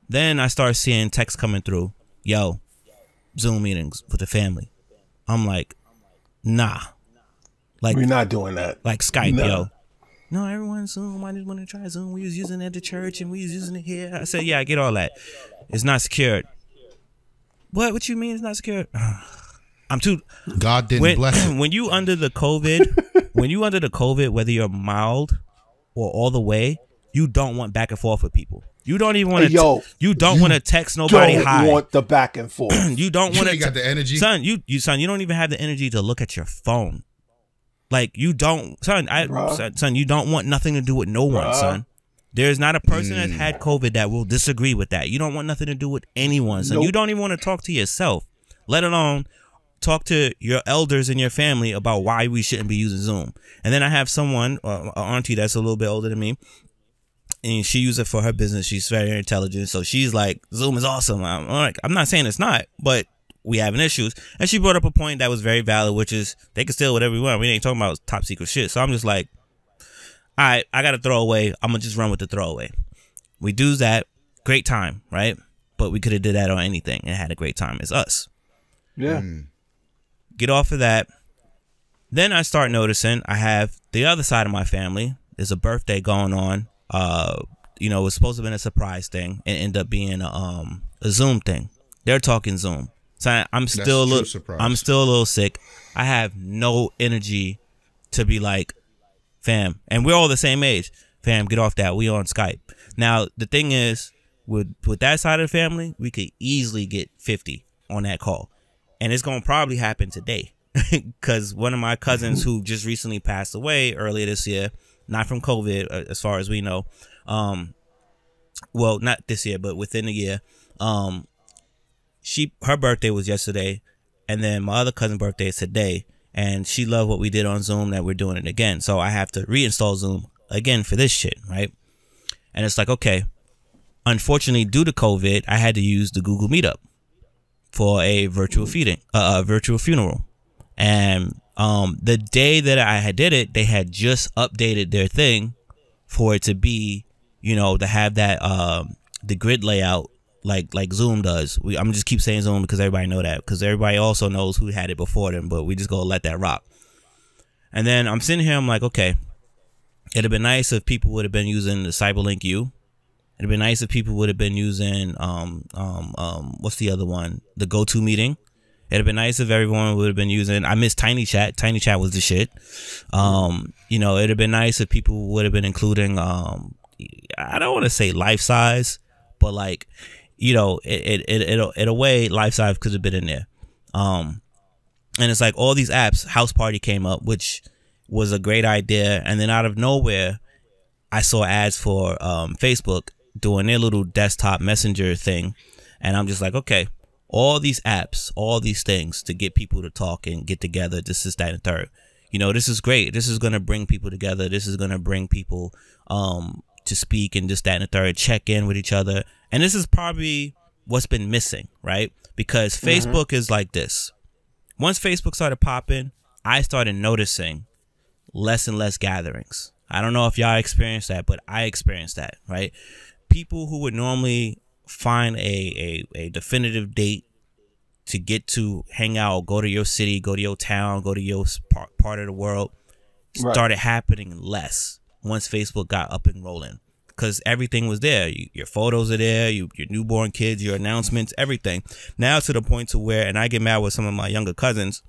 Then I start seeing texts coming through. Yo, Zoom meetings with the family. I'm like, nah. Like, we're not doing that. Like Skype, yo. No, everyone's Zoom. I just want to try Zoom. We was using it at the church and we was using it here. I said, yeah, I get all that. It's not secured. What you mean it's not secured? I'm too. God didn't bless it. When you under the COVID, whether you're mild or all the way, you don't want back and forth with people. You don't even want to. You don't want to text nobody hi. Don't want the back and forth. You don't want to. You got the energy, son. You don't even have the energy to look at your phone. Like, you don't, son. Son, you don't want nothing to do with no one, son. There's not a person that's had COVID that will disagree with that. You don't want nothing to do with anyone, son. Nope. You don't even want to talk to yourself, let alone talk to your elders in your family about why we shouldn't be using Zoom. And then I have someone, an auntie that's a little bit older than me, and she uses it for her business. She's very intelligent, so she's like, Zoom is awesome. I'm not saying it's not, but we having issues. And she brought up a point that was very valid, which is they can steal whatever we want. We ain't talking about top secret shit. So I'm just like, all right, I got to throw away. I'm going to just run with the throwaway. We do that. Great time, right? But we could have did that on anything and had a great time. It's us. Yeah. Get off of that. Then I start noticing I have the other side of my family. There's a birthday going on. It was supposed to have been a surprise thing and end up being a Zoom thing. They're talking Zoom. So I'm still a little sick. I have no energy to be like, fam, and we're all the same age. Fam, get off that. We on Skype. Now, the thing is, with that side of the family, we could easily get 50 on that call. And it's going to probably happen today. Because one of my cousins who just recently passed away earlier this year, not from COVID, as far as we know. Well, not this year, but within a year. Her birthday was yesterday, and then my other cousin's birthday is today, and she loved what we did on Zoom that we're doing it again. So I have to reinstall Zoom again for this shit, right? And it's like, okay, unfortunately, due to COVID, I had to use the Google Meetup for a virtual funeral. And the day that I did it, they had just updated their thing for it to be, to have that the grid layout like Zoom does. I'm just keep saying Zoom because everybody know that, because everybody also knows who had it before them, but we just gonna let that rock. And then I'm sitting here, I'm like, okay, it'd have been nice if people would have been using the Cyberlink U. It'd have been nice if people would have been using what's the other one? The GoToMeeting. It'd have been nice if everyone would have been using, I miss Tiny Chat. Tiny Chat was the shit. It'd have been nice if people would have been including I don't want to say life size, but like, in a way, life size could have been in there. And it's like all these apps, House Party came up, which was a great idea. And then out of nowhere, I saw ads for Facebook doing their little desktop messenger thing. And I'm just like, okay, all these apps, all these things to get people to talk and get together. This is that and third. This is great. This is going to bring people together. This is going to bring people to speak and this, that, and the third, check in with each other. And this is probably what's been missing, right? Because Facebook is like this. Once Facebook started popping, I started noticing less and less gatherings. I don't know if y'all experienced that, but I experienced that, right? People who would normally find a definitive date to get to hang out, go to your city, go to your town, go to your part of the world, started happening less once Facebook got up and rolling. Because everything was there. Your photos are there, your newborn kids, your announcements, everything. Now to the point to where, and I get mad with some of my younger cousins,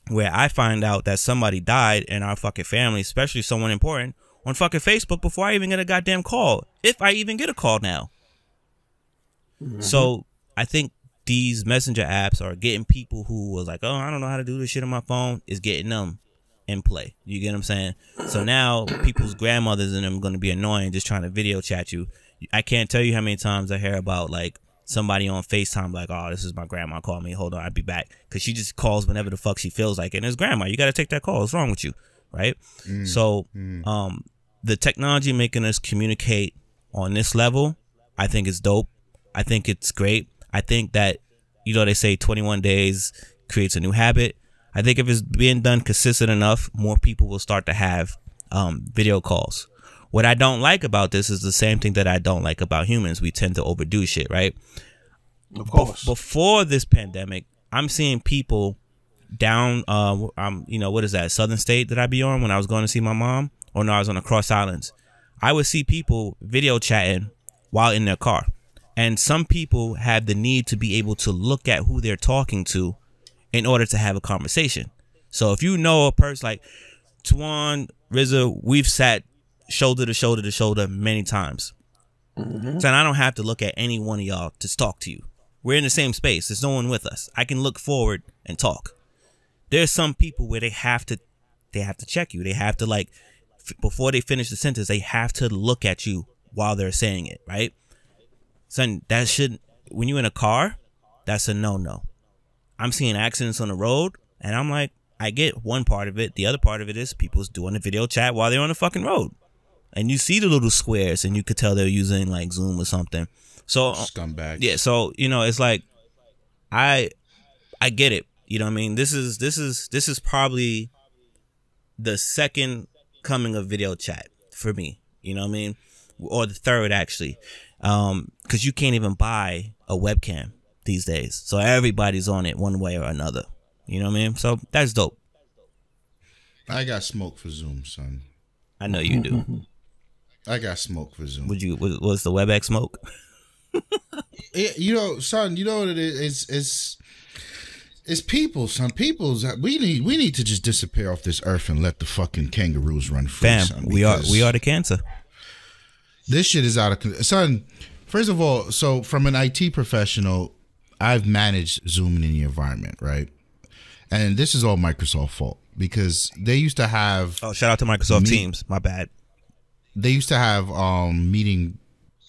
where I find out that somebody died in our fucking family, especially someone important, on fucking Facebook before I even get a goddamn call. If I even get a call now. So I think these messenger apps are getting people who was like, oh, I don't know how to do this shit on my phone, is getting them in play. You get what I'm saying? So now people's grandmothers and them going to be annoying just trying to video chat you. I can't tell you how many times I hear about like somebody on FaceTime like, oh, this is my grandma, call me, hold on, I'll be back. Because she just calls whenever the fuck she feels like it. And it's grandma, you got to take that call. What's wrong with you? Right? So the technology making us communicate on this level, I think is dope. I think it's great. I think that, you know, they say 21 days creates a new habit. I think if it's being done consistent enough, more people will start to have video calls. What I don't like about this is the same thing that I don't like about humans. We tend to overdo shit, right? Of course. Before this pandemic, I'm seeing people down, you know, what is that, Southern State that I be on when I was going to see my mom? Or no, I was on the Cross Islands. I would see people video chatting while in their car. And some people have the need to be able to look at who they're talking to in order to have a conversation. So if you know a person like Tawann, RZA, we've sat shoulder to shoulder to shoulder many times. So I don't have to look at any one of y'all to talk to you. We're in the same space. There's no one with us. I can look forward and talk. There's some people where they have to check you. They have to, like, before they finish the sentence, they have to look at you while they're saying it, right? Son, that should, when you're in a car, that's a no-no. I'm seeing accidents on the road, and I'm like, I get one part of it. The other part of it is people's doing a video chat while they're on the fucking road. And you see the little squares, and you could tell they're using, like, Zoom or something. So Scumbags. Yeah, so, you know, it's like, I get it. You know what I mean? This is probably the second coming of video chat for me. You know what I mean? Or the third, actually. Because you can't even buy a webcam these days. So everybody's on it one way or another. You know what I mean? So that's dope. I got smoke for Zoom, son. I know you do. I got smoke for Zoom. Was the WebEx smoke? You know, son, you know what it is? It's people, son. We need to just disappear off this earth and let the fucking kangaroos run free. Fam, son, we are the cancer. This shit is out of son. First of all, so from an IT professional, I've managed Zoom in the environment, right? And this is all Microsoft fault because they used to have. Oh, shout out to Microsoft Teams. My bad. They used to have meeting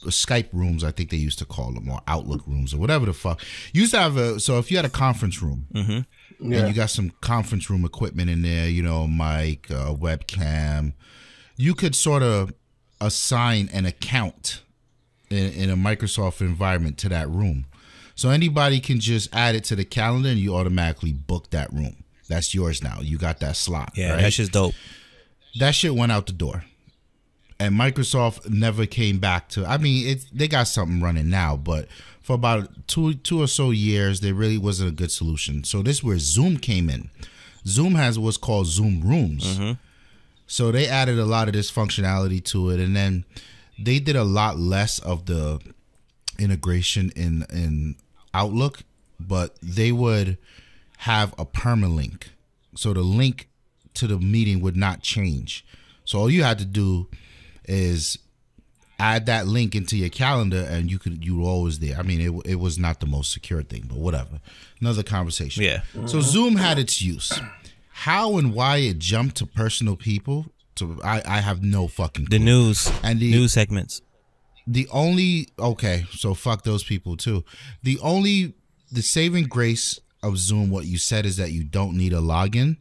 Skype rooms, I think they used to call them, or Outlook rooms, or whatever the fuck. You used to have so if you had a conference room, and you got some conference room equipment in there, you know, mic, webcam, you could sort of assign an account in a Microsoft environment to that room. So anybody can just add it to the calendar and you automatically book that room. That's yours now. You got that slot. Yeah, right? That's just dope. That shit went out the door. And Microsoft never came back to, I mean, they got something running now, but for about two or so years, there really wasn't a good solution. So this is where Zoom came in. Zoom has what's called Zoom Rooms. So they added a lot of this functionality to it, and then they did a lot less of the integration in Outlook, but they would have a permalink. So the link to the meeting would not change. So all you had to do is add that link into your calendar and you were always there. I mean, it was not the most secure thing, but whatever. Another conversation. Yeah. So Zoom had its use. How and why it jumped to personal people, I have no fucking clue. The news and the news segments. Okay, so fuck those people too. The saving grace of Zoom, what you said is that you don't need a login.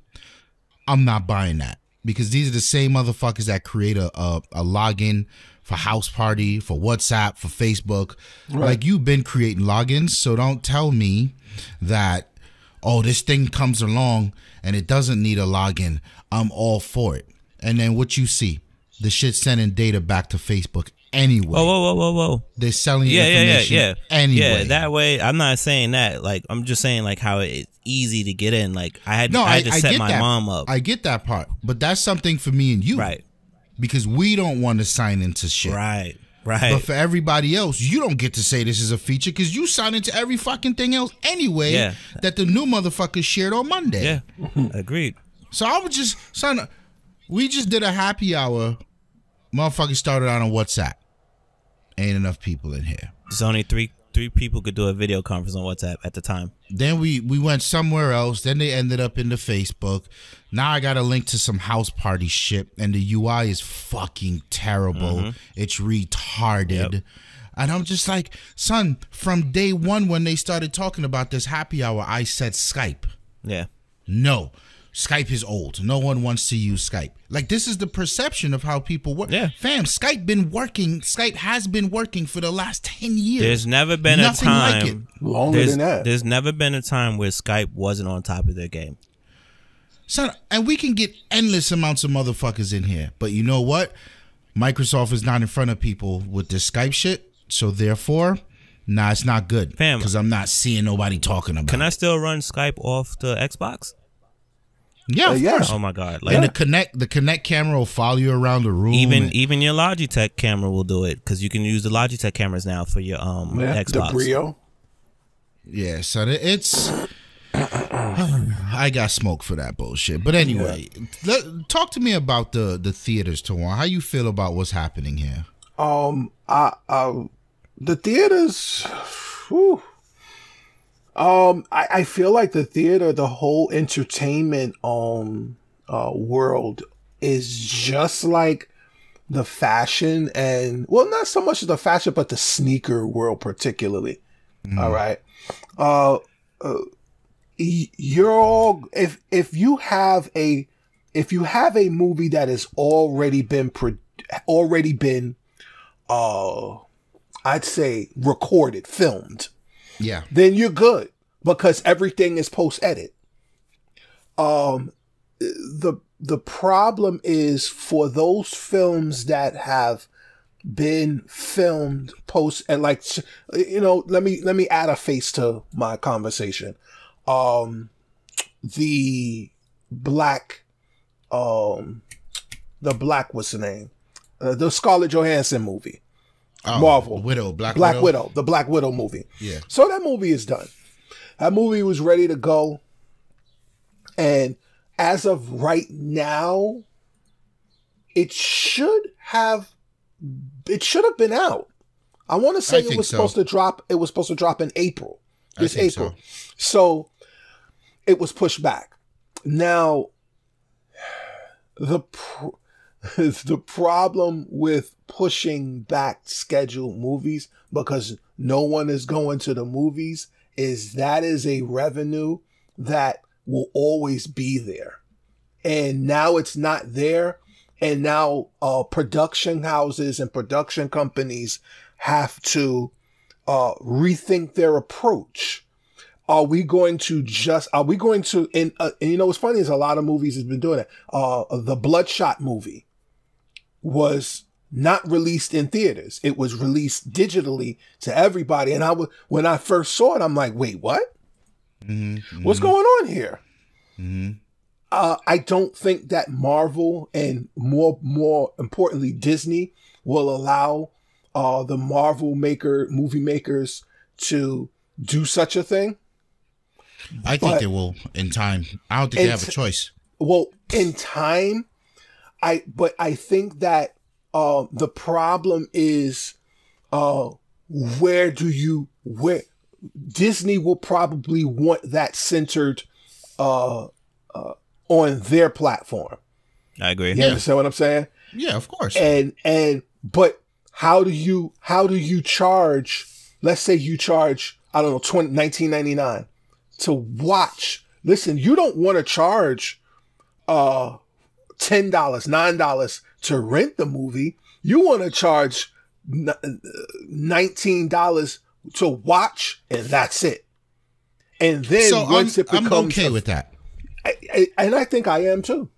I'm not buying that because these are the same motherfuckers that create a login for House Party, for WhatsApp, for Facebook. Right. Like, you've been creating logins, so don't tell me that, oh, this thing comes along and it doesn't need a login. I'm all for it. And then what you see, the shit sending data back to Facebook anyway. Whoa. They're selling your information anyway. Yeah, that way. I'm not saying that. Like, I'm just saying like how it's easy to get in. Like, I had to set my mom up. I get that part, but that's something for me and you, right? Because we don't want to sign into shit, right. But for everybody else, you don't get to say this is a feature because you sign into every fucking thing else anyway. Yeah. That the new motherfuckers shared on Monday. Yeah, agreed. So I was just we just did a happy hour. Motherfuckers started out on WhatsApp. Ain't enough people in here. There's only three people could do a video conference on WhatsApp at the time. Then we went somewhere else. Then they ended up in the Facebook. Now I got a link to some house party shit, and the UI is fucking terrible. It's retarded. Yep. And I'm just like, son, from day one when they started talking about this happy hour, I said Skype. Yeah. No. Skype is old. No one wants to use Skype. Like, this is the perception of how people work. Yeah. Fam, Skype has been working for the last 10 years. There's never been a time. Like it. Longer than that. There's never been a time where Skype wasn't on top of their game. Son, and we can get endless amounts of motherfuckers in here. But you know what? Microsoft is not in front of people with this Skype shit. So therefore, nah, it's not good. Fam. Because I'm not seeing nobody talking about it. Can I still run Skype off the Xbox? Yeah, of course. Oh my god! Like, and the Connect camera will follow you around the room. Even your Logitech camera will do it because you can use the Logitech cameras now for your Xbox. The Brio. Yeah, so it's. I got smoke for that bullshit. But anyway, talk to me about the theaters, Tawann. How you feel about what's happening here? The theaters. Whew. I feel like the theater, the whole entertainment world is just like the fashion and, well, not so much the fashion, but the sneaker world particularly. All right. You're all, if you have a movie that has already been I'd say recorded, filmed. Yeah. Then you're good because everything is post-edit. The problem is for those films that have been filmed post and like, you know, let me add a face to my conversation. The black, what's the name? The Scarlett Johansson movie. Marvel. Black Widow, the Black Widow movie. Yeah. So that movie is done. That movie was ready to go. And as of right now, it should have been out. I want to say it was supposed to drop in April. This April. So it was pushed back. Now the problem with pushing back scheduled movies, because no one is going to the movies, is that is a revenue that will always be there. And now it's not there. And now production houses and production companies have to rethink their approach. And you know, what's funny is a lot of movies has been doing it. The Bloodshot movie was not released in theaters. It was released digitally to everybody. And when I first saw it, I'm like, wait, what? What's going on here? I don't think that Marvel and more importantly, Disney will allow the movie makers to do such a thing. I think they will in time. I don't think they have a choice. Well, in time, I think that the problem is where Disney will probably want that centered on their platform. I agree. You understand what I'm saying? Yeah, of course. But how do you charge? Let's say you charge, I don't know, $19.99 to watch. Listen, you don't want to charge $10, $9 to rent the movie. You want to charge $19 to watch, and that's it. And then once it becomes, I'm okay with that. And I think I am too.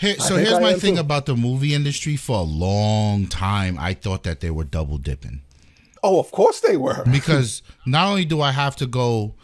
Here's my thing about the movie industry. For a long time, I thought that they were double dipping. Oh, of course they were. Because not only do I have to go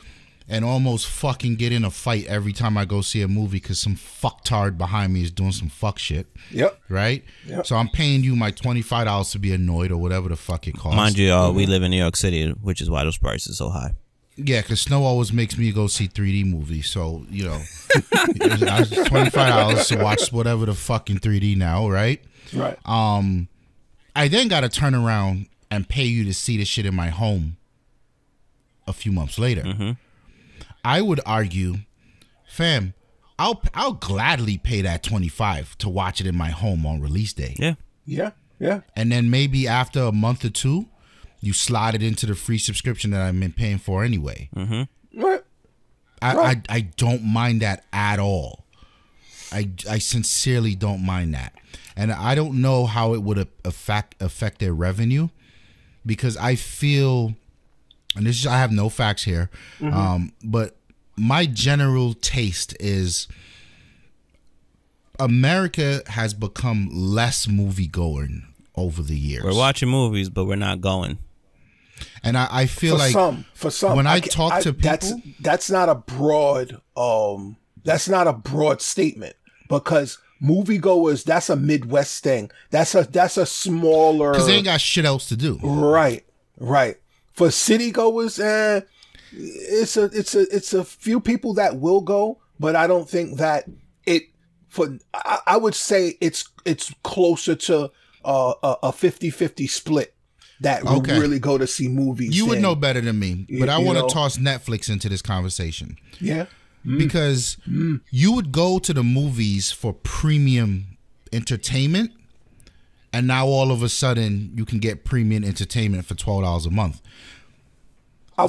and almost fucking get in a fight every time I go see a movie because some fucktard behind me is doing some fuck shit. Yep. Right? Yep. So I'm paying you my $25 to be annoyed or whatever the fuck it costs. Mind you, we live in New York City, which is why those prices are so high. Yeah, because snow always makes me go see 3D movies. So, you know, it's $25 to watch whatever the fucking 3D now, right? Right. I then got to turn around and pay you to see the shit in my home a few months later. Mm-hmm. I would argue, fam, I'll gladly pay that $25 to watch it in my home on release day. Yeah. Yeah. Yeah. And then maybe after a month or two, you slide it into the free subscription that I've been paying for anyway. Mm-hmm. Right. I don't mind that at all. I sincerely don't mind that. And I don't know how it would affect their revenue, because I feel, and this is, I have no facts here, but my general taste is America has become less movie going over the years. We're watching movies, but we're not going. And I feel for some when I talk to people, that's not a broad statement, because moviegoers, that's a Midwest thing. That's a smaller, because they ain't got shit else to do. Right. For citygoers, it's a few people that will go, but I don't think that I would say it's closer to a 50-50 split that will really go to see movies. You would know better than me, but I want to toss Netflix into this conversation. Yeah. Because you would go to the movies for premium entertainment, and now all of a sudden you can get premium entertainment for $12 a month.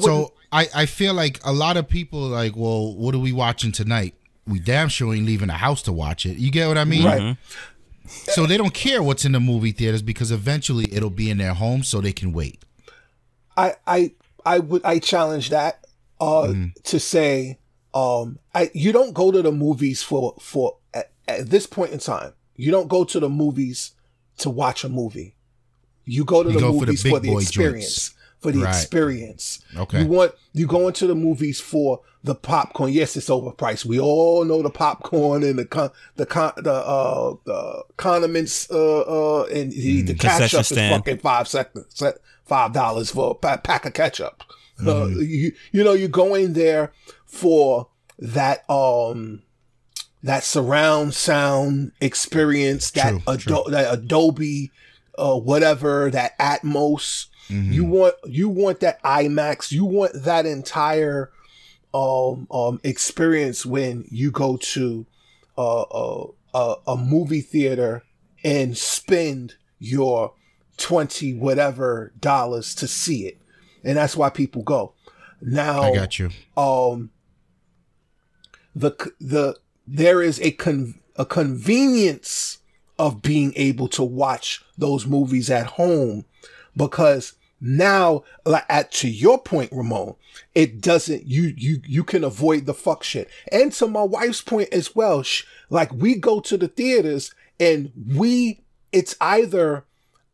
So I feel like a lot of people are like, well, what are we watching tonight? We damn sure ain't leaving the house to watch it. You get what I mean? Right. So they don't care what's in the movie theaters, because eventually it'll be in their home, so they can wait. I challenge that to say, you don't go to the movies for at this point in time. You don't go to the movies to watch a movie. You go to the movies for the experience. For the experience. Okay. You go into the movies for the popcorn. Yes, it's overpriced. We all know the popcorn and the condiments and the ketchup is fucking $5 for a pack of ketchup. You go in there for that surround sound experience, that Adobe whatever, that Atmos. Mm-hmm. You want that IMAX. You want that entire experience when you go to a movie theater and spend your $20 whatever dollars to see it, and that's why people go. Now I got you. There is a convenience of being able to watch those movies at home, because now, to your point, Ramon, it doesn't, you can avoid the fuck shit. And to my wife's point as well, like, we go to the theaters and it's either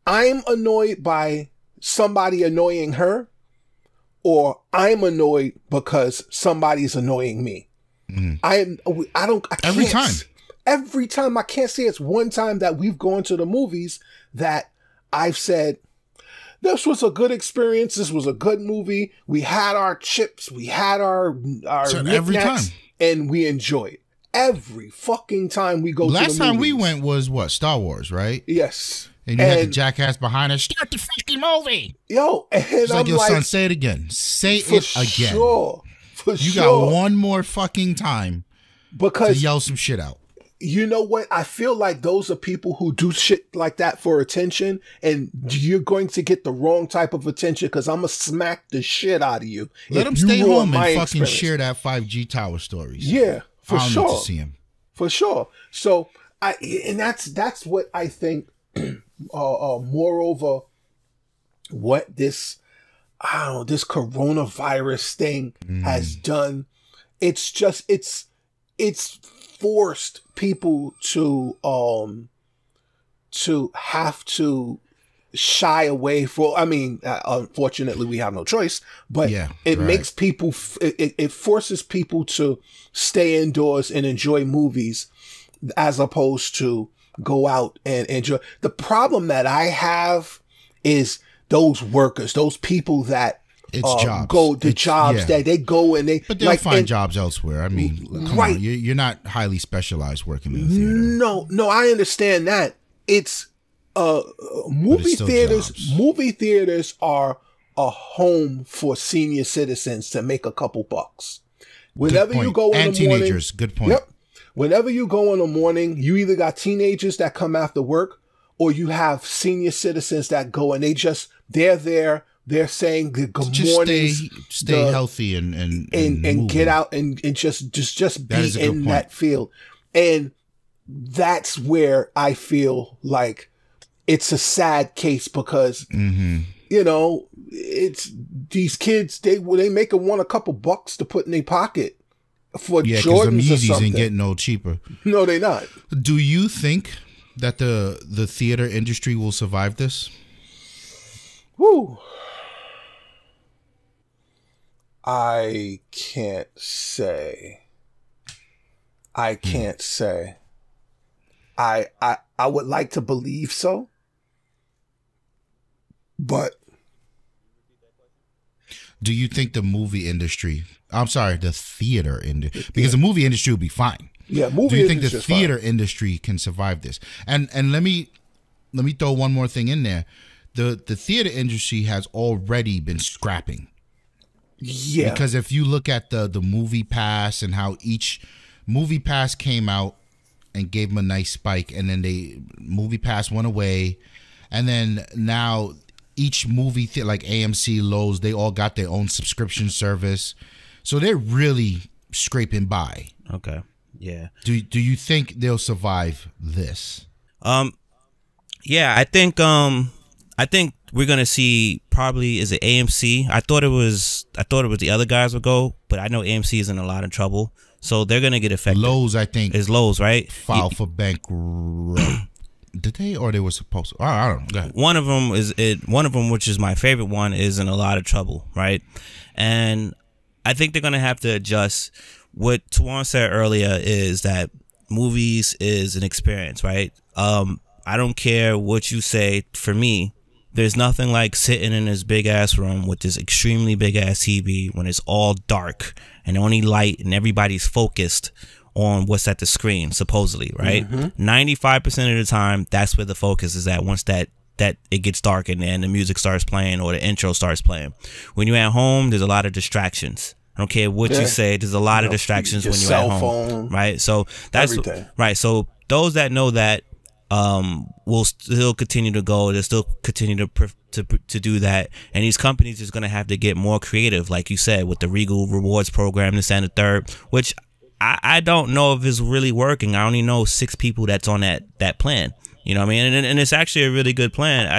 I'm annoyed by somebody annoying her, or I'm annoyed because somebody's annoying me. Every time. Every time. I can't say it's one time that we've gone to the movies that I've said, this was a good experience. This was a good movie. We had our chips. We had our every time, and we enjoyed every fucking time we go. Last to the time movies. we went was what? Star Wars, right? Yes. And you had the jackass behind us. Start the fucking movie. Yo, and it's like, your son, say it again. Say it again. You got one more fucking time to yell some shit out. You know what? I feel like those are people who do shit like that for attention, and you're going to get the wrong type of attention, because I'm going to smack the shit out of you. Let them stay home and fucking share that 5G tower stories. Yeah, for sure. I don't need to see him. For sure. So, that's what I think, moreover, what this coronavirus thing has done. It's just, it's forced people to have to shy away for, I mean, unfortunately we have no choice, but it makes people, it forces people to stay indoors and enjoy movies as opposed to go out and enjoy. The problem that I have is those workers, those people that jobs that they go and but they'll find jobs elsewhere. I mean, come on, you're not highly specialized working in the theater. No, I understand that. It's movie theaters. Jobs. Movie theaters are a home for senior citizens to make a couple bucks. Whenever you go in the morning, teenagers. Good point. Yep. Whenever you go in the morning, you either got teenagers that come after work, or you have senior citizens that go and they're there. They're saying the good morning. Stay healthy and get out and just be in that field. And that's where I feel like it's a sad case because, you know, it's these kids, they make them want a couple bucks to put in their pocket for Jordans or something. Ain't getting no cheaper. No, they're not. Do you think that the theater industry will survive this? Woo. I can't say. I would like to believe so. But do you think the movie industry, I'm sorry, the theater industry, because the movie industry will be fine. Yeah, movie do you think the industry theater industry can survive this? And let me throw one more thing in there. The theater industry has already been scrapping. Yeah. Because if you look at the movie pass and how each movie pass came out and gave them a nice spike, and then movie pass went away, and then now each movie like AMC, Lowe's, they all got their own subscription service, so they're really scraping by. Okay, yeah. Do you think they'll survive this? Yeah, I think we're gonna see probably, is it AMC? I thought it was the other guys would go, but I know AMC is in a lot of trouble, so they're gonna get affected. Lowe's, I think, is Lowe's, right? Filed for bankrupt. Did they, or they were supposed to? I don't know. Go ahead. One of them, which is my favorite one, is in a lot of trouble, right? And I think they're gonna have to adjust. What Tawann said earlier is that movies is an experience, right? I don't care what you say. For me, there's nothing like sitting in this big ass room with this extremely big ass TV when it's all dark and only light and everybody's focused on what's at the screen, supposedly, right? 95% of the time, that's where the focus is at. Once that it gets dark and the music starts playing or the intro starts playing. When you're at home, there's a lot of distractions. I don't care what you say. There's a lot of distractions when you're at home, phone, right? So that's everything. Right. So those that know that will still continue to go. They'll still continue to do that. And these companies is going to have to get more creative, like you said, with the Regal Rewards program, this and the third, which I don't know if it's really working. I only know 6 people that's on that plan. You know what I mean? And it's actually a really good plan.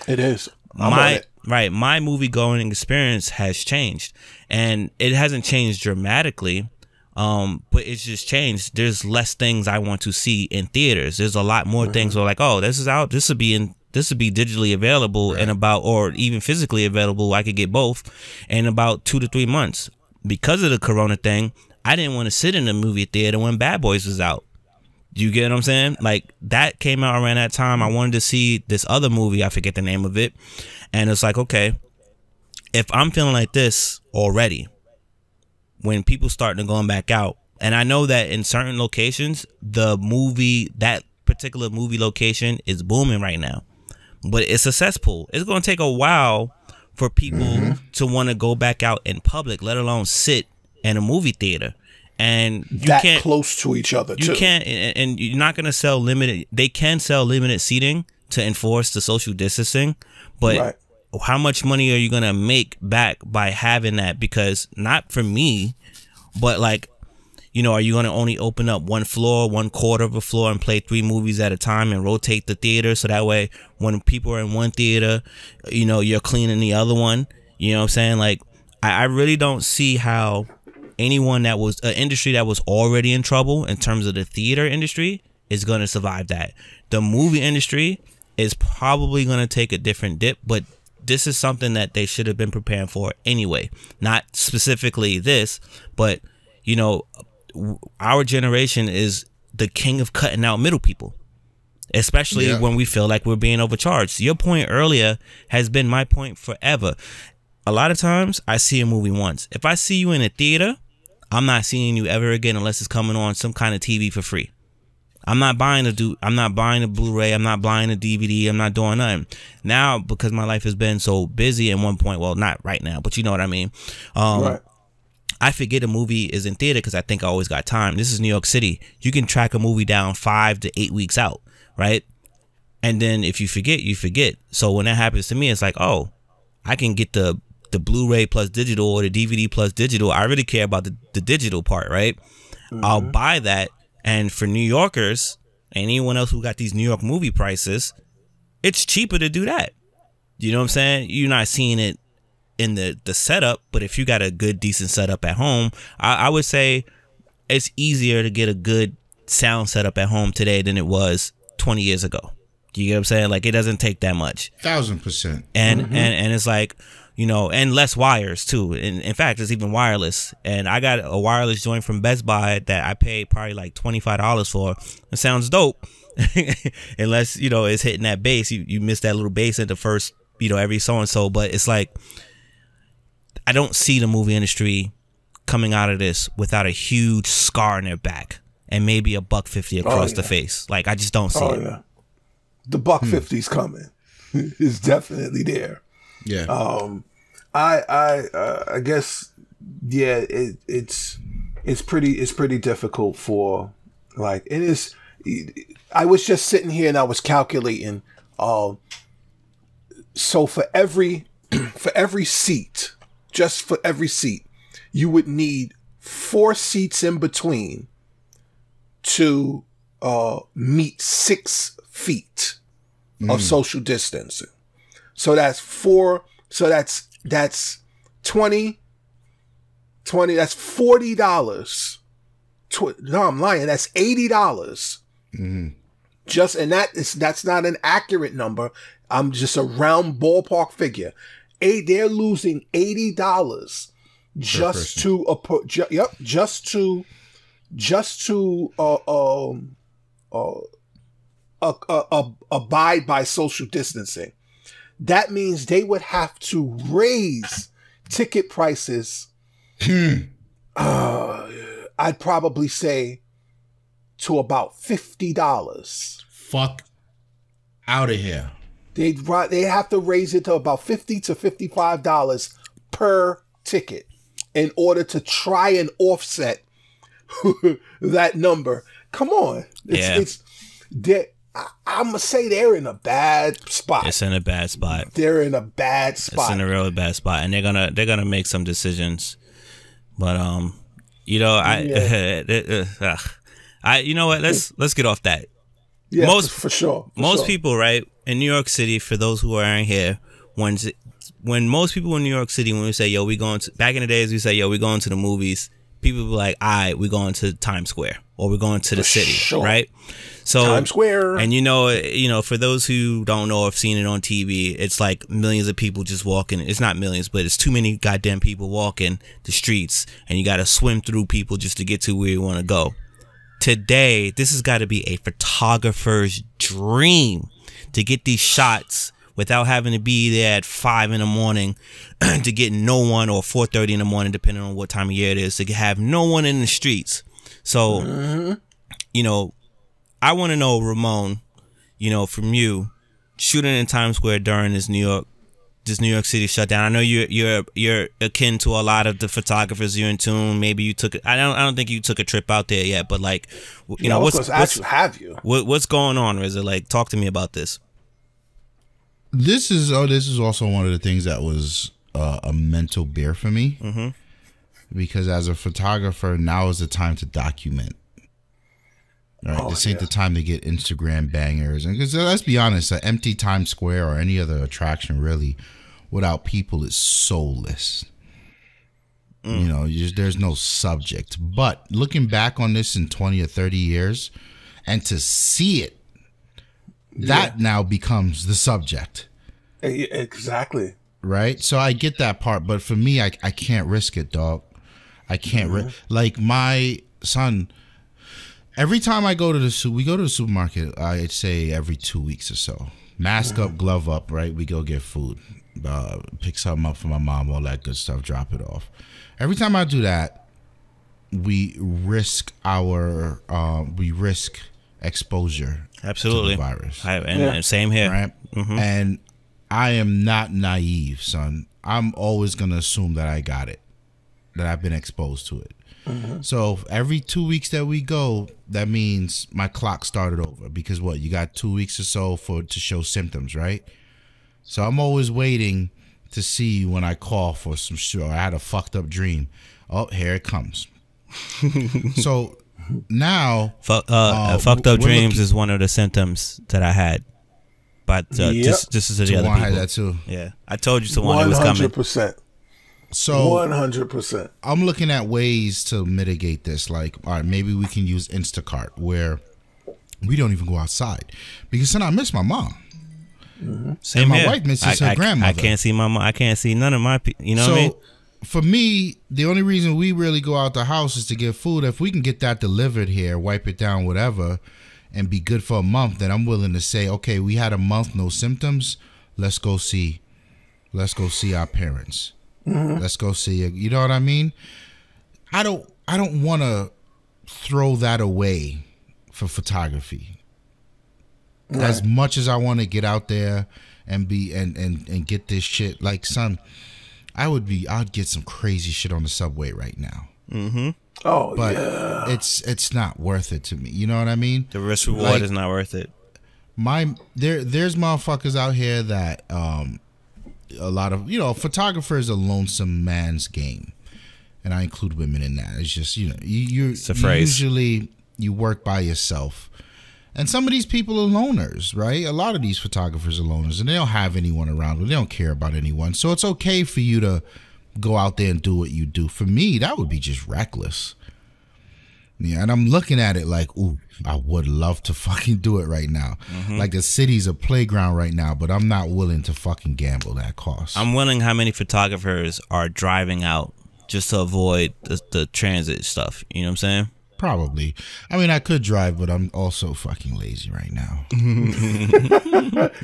It is. My movie going experience has changed, and it hasn't changed dramatically. But it's just changed. There's less things I want to see in theaters. There's a lot more things where like, oh, this is out. This would be digitally available in about, or even physically available. I could get both in about 2 to 3 months. Because of the Corona thing, I didn't want to sit in the movie theater when Bad Boys was out. Do you get what I'm saying? Like, that came out around that time. I wanted to see this other movie. I forget the name of it. And it's like, okay, if I'm feeling like this already, when people starting to going back out, and I know that in certain locations, that particular movie location is booming right now, but it's a cesspool. It's going to take a while for people to want to go back out in public, let alone sit in a movie theater. And you can't close to each other. You can't, and you're not going to sell limited. They can sell limited seating to enforce the social distancing, but how much money are you going to make back by having that? Because not for me, but like, you know, are you going to only open up one floor, 1/4 of a floor, and play 3 movies at a time and rotate the theater so that way when people are in one theater, you know, you're cleaning the other one. You know what I'm saying? Like, I really don't see how anyone that was an industry that was already in trouble in terms of the theater industry is going to survive that. The movie industry is probably going to take a different dip, but this is something that they should have been preparing for anyway. Not specifically this, but you know, our generation is the king of cutting out middle people, especially when we feel like we're being overcharged. Your point earlier has been my point forever. A lot of times I see a movie once. If I see you in a theater, I'm not seeing you ever again unless it's coming on some kind of TV for free. I'm not buying a Blu-ray. I'm not buying a DVD. I'm not doing nothing. Now, because my life has been so busy at one point, well, not right now, but you know what I mean. Right. I forget a movie is in theater because I think I always got time. This is New York City. You can track a movie down 5 to 8 weeks out, right? And then if you forget, you forget. So when that happens to me, it's like, oh, I can get the Blu-ray plus digital or the DVD plus digital. I really care about the digital part, right? Mm-hmm. I'll buy that. And for New Yorkers, anyone else who got these New York movie prices, it's cheaper to do that. You know what I'm saying? You're not seeing it in the setup, but if you got a good, decent setup at home, I would say it's easier to get a good sound setup at home today than it was 20 years ago. You get what I'm saying? Like, it doesn't take that much. 1,000%. And it's like, you know, and less wires too. And in fact, it's even wireless. And I got a wireless joint from Best Buy that I paid probably like $25 for. It sounds dope. Unless, you know, it's hitting that bass. You miss that little bass at the first, you know, every so and so. But it's like, I don't see the movie industry coming out of this without a huge scar in their back and maybe $1.50 across the face. Like, I just don't see it. Yeah. The $1.50's coming. It's definitely there. Yeah. I guess, yeah, it's pretty difficult for, like, it is. I was just sitting here and I was calculating. So for every seat, just for every seat, you would need 4 seats in between to meet 6 feet of social distancing. So that's 4. So that's 20, that's $40. No, I'm lying. That's $80. Just, and that's not an accurate number. I'm just a round ballpark figure. They're losing $80 just to abide by social distancing. That means they would have to raise ticket prices. I'd probably say to about $50. Fuck out of here. They have to raise it to about $50 to $55 per ticket in order to try and offset that number. Come on, I'm gonna say they're in a bad spot. It's in a bad spot. They're in a bad spot. It's in a really bad spot, and they're gonna make some decisions. But you know, you know what? Let's get off that. Yeah, for sure. Most people, right, in New York City, for those who aren't here, when most people in New York City, when we say, yo, we going to, back in the days, we say, yo, we going to the movies, people be like, all right, we're going to Times Square, or we're going to the city, right? So Times Square. And you know, for those who don't know or have seen it on TV, it's like millions of people just walking. It's not millions, but it's too many goddamn people walking the streets, and you got to swim through people just to get to where you want to go. Today, this has got to be a photographer's dream to get these shots without having to be there at 5 in the morning to get no one, or 4:30 in the morning, depending on what time of year it is, to have no one in the streets. So, you know, I want to know, Ramon, you know, from you, shooting in Times Square during this New York City shutdown. I know you're akin to a lot of the photographers. You're in tune. Maybe you took. I don't think you took a trip out there yet. But like, you know, what's going on? Or is it like, talk to me about this? This is also one of the things that was a mental bear for me, because as a photographer, now is the time to document. Right, this ain't the time to get Instagram bangers, and because let's be honest, an empty Times Square or any other attraction really without people is soulless. You know, there's no subject. But looking back on this in 20 or 30 years and to see it, that now becomes the subject. Exactly. Right? So I get that part. But for me, I can't risk it, dog. I can't. Like my son, every time I go to we go to the supermarket, I'd say every 2 weeks or so. Mask up, glove up, right? We go get food. Pick something up for my mom, all that good stuff, drop it off. Every time I do that, we risk exposure Absolutely. to the virus. And same here. Right? And I am not naive, son. I'm always going to assume that I got it, that I've been exposed to it. So every 2 weeks that we go, that means my clock started over because what, you got 2 weeks or so to show symptoms, right? So I'm always waiting to see when I cough or some shit, or I had a fucked up dream. Oh, here it comes. So now, fucked up dreams is one of the symptoms that I had. But just as the other people had that too. Yeah, I told you Tawann was coming. 100%. So 100%. I'm looking at ways to mitigate this. Like, all right, maybe we can use Instacart where we don't even go outside because then I miss my mom. Same and my here. wife misses her grandmother. I can't see my mom. I can't see none of my people. You know what I mean? For me, the only reason we really go out the house is to get food. If we can get that delivered here, wipe it down, whatever, and be good for a month, then I'm willing to say, okay, we had a month, no symptoms. Let's go see our parents. Let's go see it. You know what I mean? I don't want to throw that away for photography. Right. As much as I want to get out there and be and get this shit, like, son, I'd get some crazy shit on the subway right now. Oh, but yeah. It's not worth it to me. You know what I mean? The risk reward is not worth it. There's motherfuckers out here that a lot of, you know, photographer is a lonesome man's game, and I include women in that. It's just, you know, usually you work by yourself. And some of these people are loners, right? A lot of these photographers are loners, and they don't have anyone around them. They don't care about anyone. So it's okay for you to go out there and do what you do. For me, that would be just reckless. Yeah, and I'm looking at it like, ooh, I would love to fucking do it right now. Like the city's a playground right now, but I'm not willing to fucking gamble that cost. I'm wondering how many photographers are driving out just to avoid the transit stuff. You know what I'm saying? Probably. I mean, I could drive, but I'm also fucking lazy right now.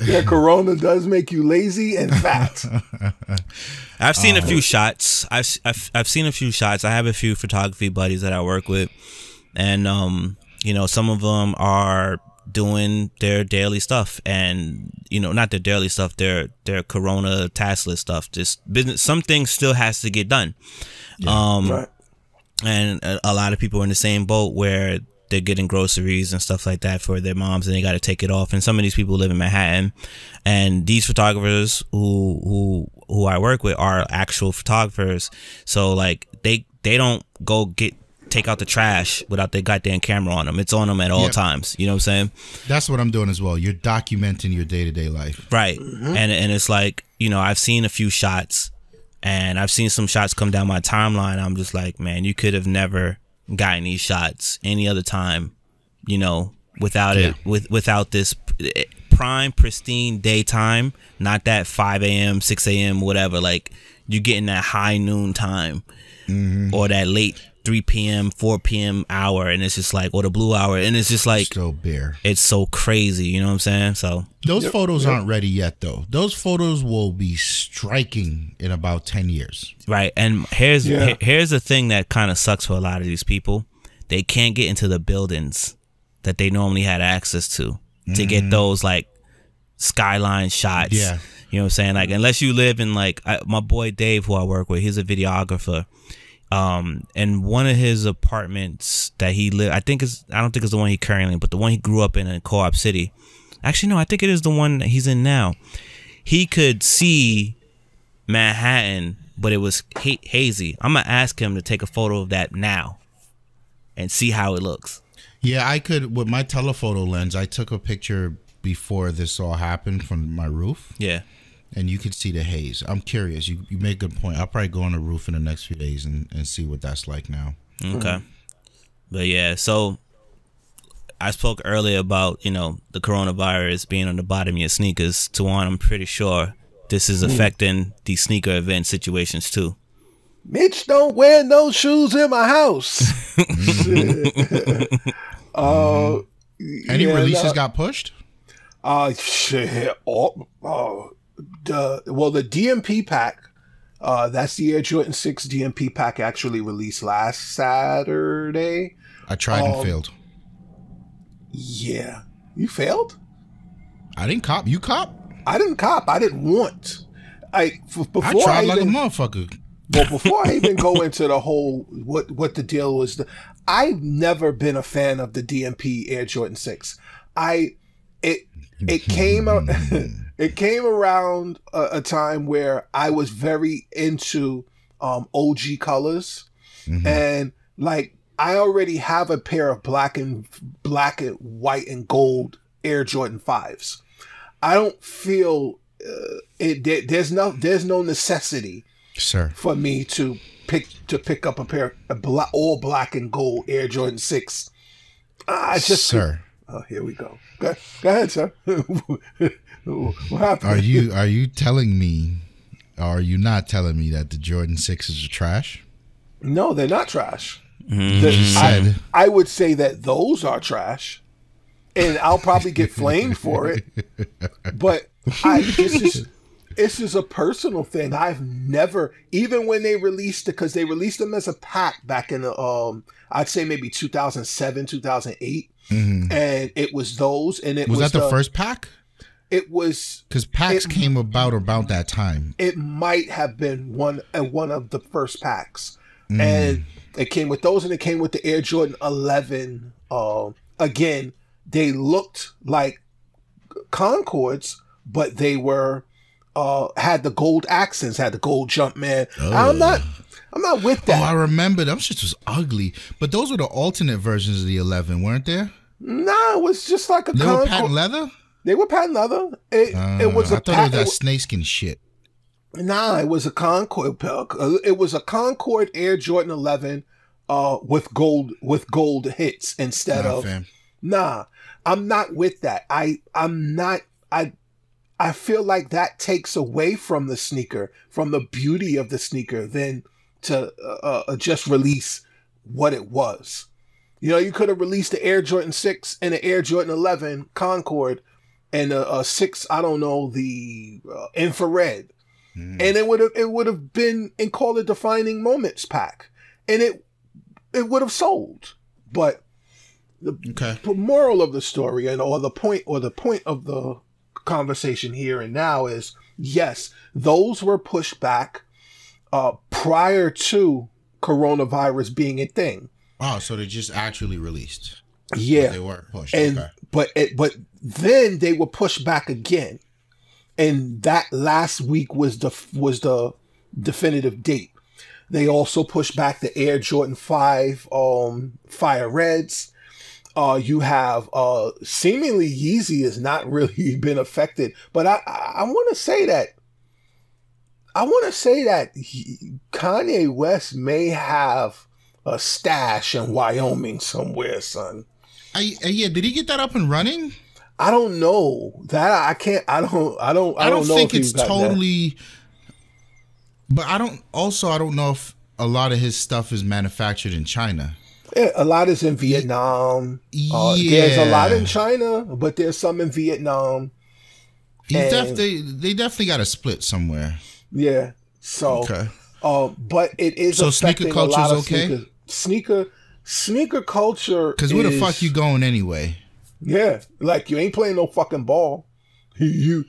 Yeah, Corona does make you lazy and fat. I've seen a few shots. I've seen a few shots. I have a few photography buddies that I work with, and you know, some of them are doing their daily stuff, and you know, not their daily stuff, their Corona task list stuff. Just business. Some things still has to get done. Yeah, right. And a lot of people are in the same boat where they're getting groceries and stuff like that for their moms, and they got to take it off. And some of these people live in Manhattan, and these photographers who I work with are actual photographers. So like they don't go take out the trash without their goddamn camera on them. It's on them at all times. You know what I'm saying? That's what I'm doing as well. You're documenting your day-to-day life, right? And it's like, you know, I've seen a few shots. And I've seen some shots come down my timeline. I'm just like, man, you could have never gotten these shots any other time, you know, without without this prime, pristine daytime, not that 5 a.m., 6 a.m., whatever. Like, you're getting that high noon time or that late 3 p.m., 4 p.m. hour. And it's just like, or the blue hour. And it's just like, still bare. It's so crazy. You know what I'm saying? So those photos aren't ready yet, though. Those photos will be striking in about 10 years. Right. And here's the thing that kind of sucks for a lot of these people. They can't get into the buildings that they normally had access to get those like skyline shots. Yeah. You know what I'm saying? Like, unless you live in like my boy Dave, who I work with, he's a videographer. And one of his apartments that he lived, I don't think it's the one he currently, but the one he grew up in Co-op City. Actually, no, I think it is the one that he's in now. He could see Manhattan, but it was hazy. I'm gonna ask him to take a photo of that now and see how it looks. Yeah, I could, with my telephoto lens, I took a picture before this all happened from my roof. Yeah. and you can see the haze. I'm curious. You make a good point. I'll probably go on the roof in the next few days and see what that's like now. Okay. But yeah, so I spoke earlier about, the coronavirus being on the bottom of your sneakers. Tawann, I'm pretty sure this is affecting the sneaker event situations too. Mitch don't wear no shoes in my house. Any releases got pushed? Shit. The DMP pack, that's the Air Jordan 6 DMP pack, actually released last Saturday. I tried and failed. Yeah. You failed? I didn't cop. You cop? I didn't cop. I didn't want. I tried like a motherfucker. Well, before I even go into the whole what the deal was, I've never been a fan of the DMP Air Jordan 6. It came out. It came around a time where I was very into OG colors, and like I already have a pair of black and white and gold Air Jordan 5s. I don't feel there's no necessity, sir, for me to pick up a pair of all black and gold Air Jordan 6. I just sir. Oh, here we go. Go ahead, sir. What happened? Are you telling me, or are you not telling me that the Jordan 6s are trash? No, they're not trash. I would say that those are trash, and I'll probably get flamed for it. But this is a personal thing. I've never, even when they released it, because they released them as a pack back in the I'd say maybe 2007, 2008. And it was those, and it was that the first pack? It was, because packs came about that time. It might have been one of the first packs, and it came with those, and it came with the Air Jordan 11. Again, they looked like Concords, but they were had the gold accents, had the gold Jumpman. I'm not with that. Oh, I remember them shits was ugly, but those were the alternate versions of the 11, weren't there? Nah, it was just like They were patent leather. They were patent leather. It was I thought it was that snakeskin shit. Nah, it was a Concord. It was a Concord Air Jordan 11 with gold hits instead of. Fam. Nah, I'm not with that. I'm not. I feel like that takes away from the sneaker, from the beauty of the sneaker, than to just release what it was. You could have released the Air Jordan 6 and the Air Jordan 11 Concord and a 6, I don't know, the infrared. And it would have been and called it Defining Moments pack. And it would have sold. But the moral of the story, or the point of the conversation here and now is, yes, those were pushed back prior to coronavirus being a thing. Oh, so they just actually released. Yeah, they weren't pushed. And but then they were pushed back again, and that last week was the definitive date. They also pushed back the Air Jordan 5 Fire Reds. You have seemingly Yeezy has not really been affected, but I want to say that Kanye West may have a stash in Wyoming somewhere, son. Yeah, did he get that up and running? I don't know that. I can't. I don't know think if it's totally. But I don't know if a lot of his stuff is manufactured in China. Yeah, a lot is in Vietnam. There's a lot in China, but there's some in Vietnam. They definitely got a split somewhere. Yeah. So, but it is. So sneaker culture is okay. Sneaker culture. Because where the fuck you going anyway? Yeah, like you ain't playing no fucking ball. You're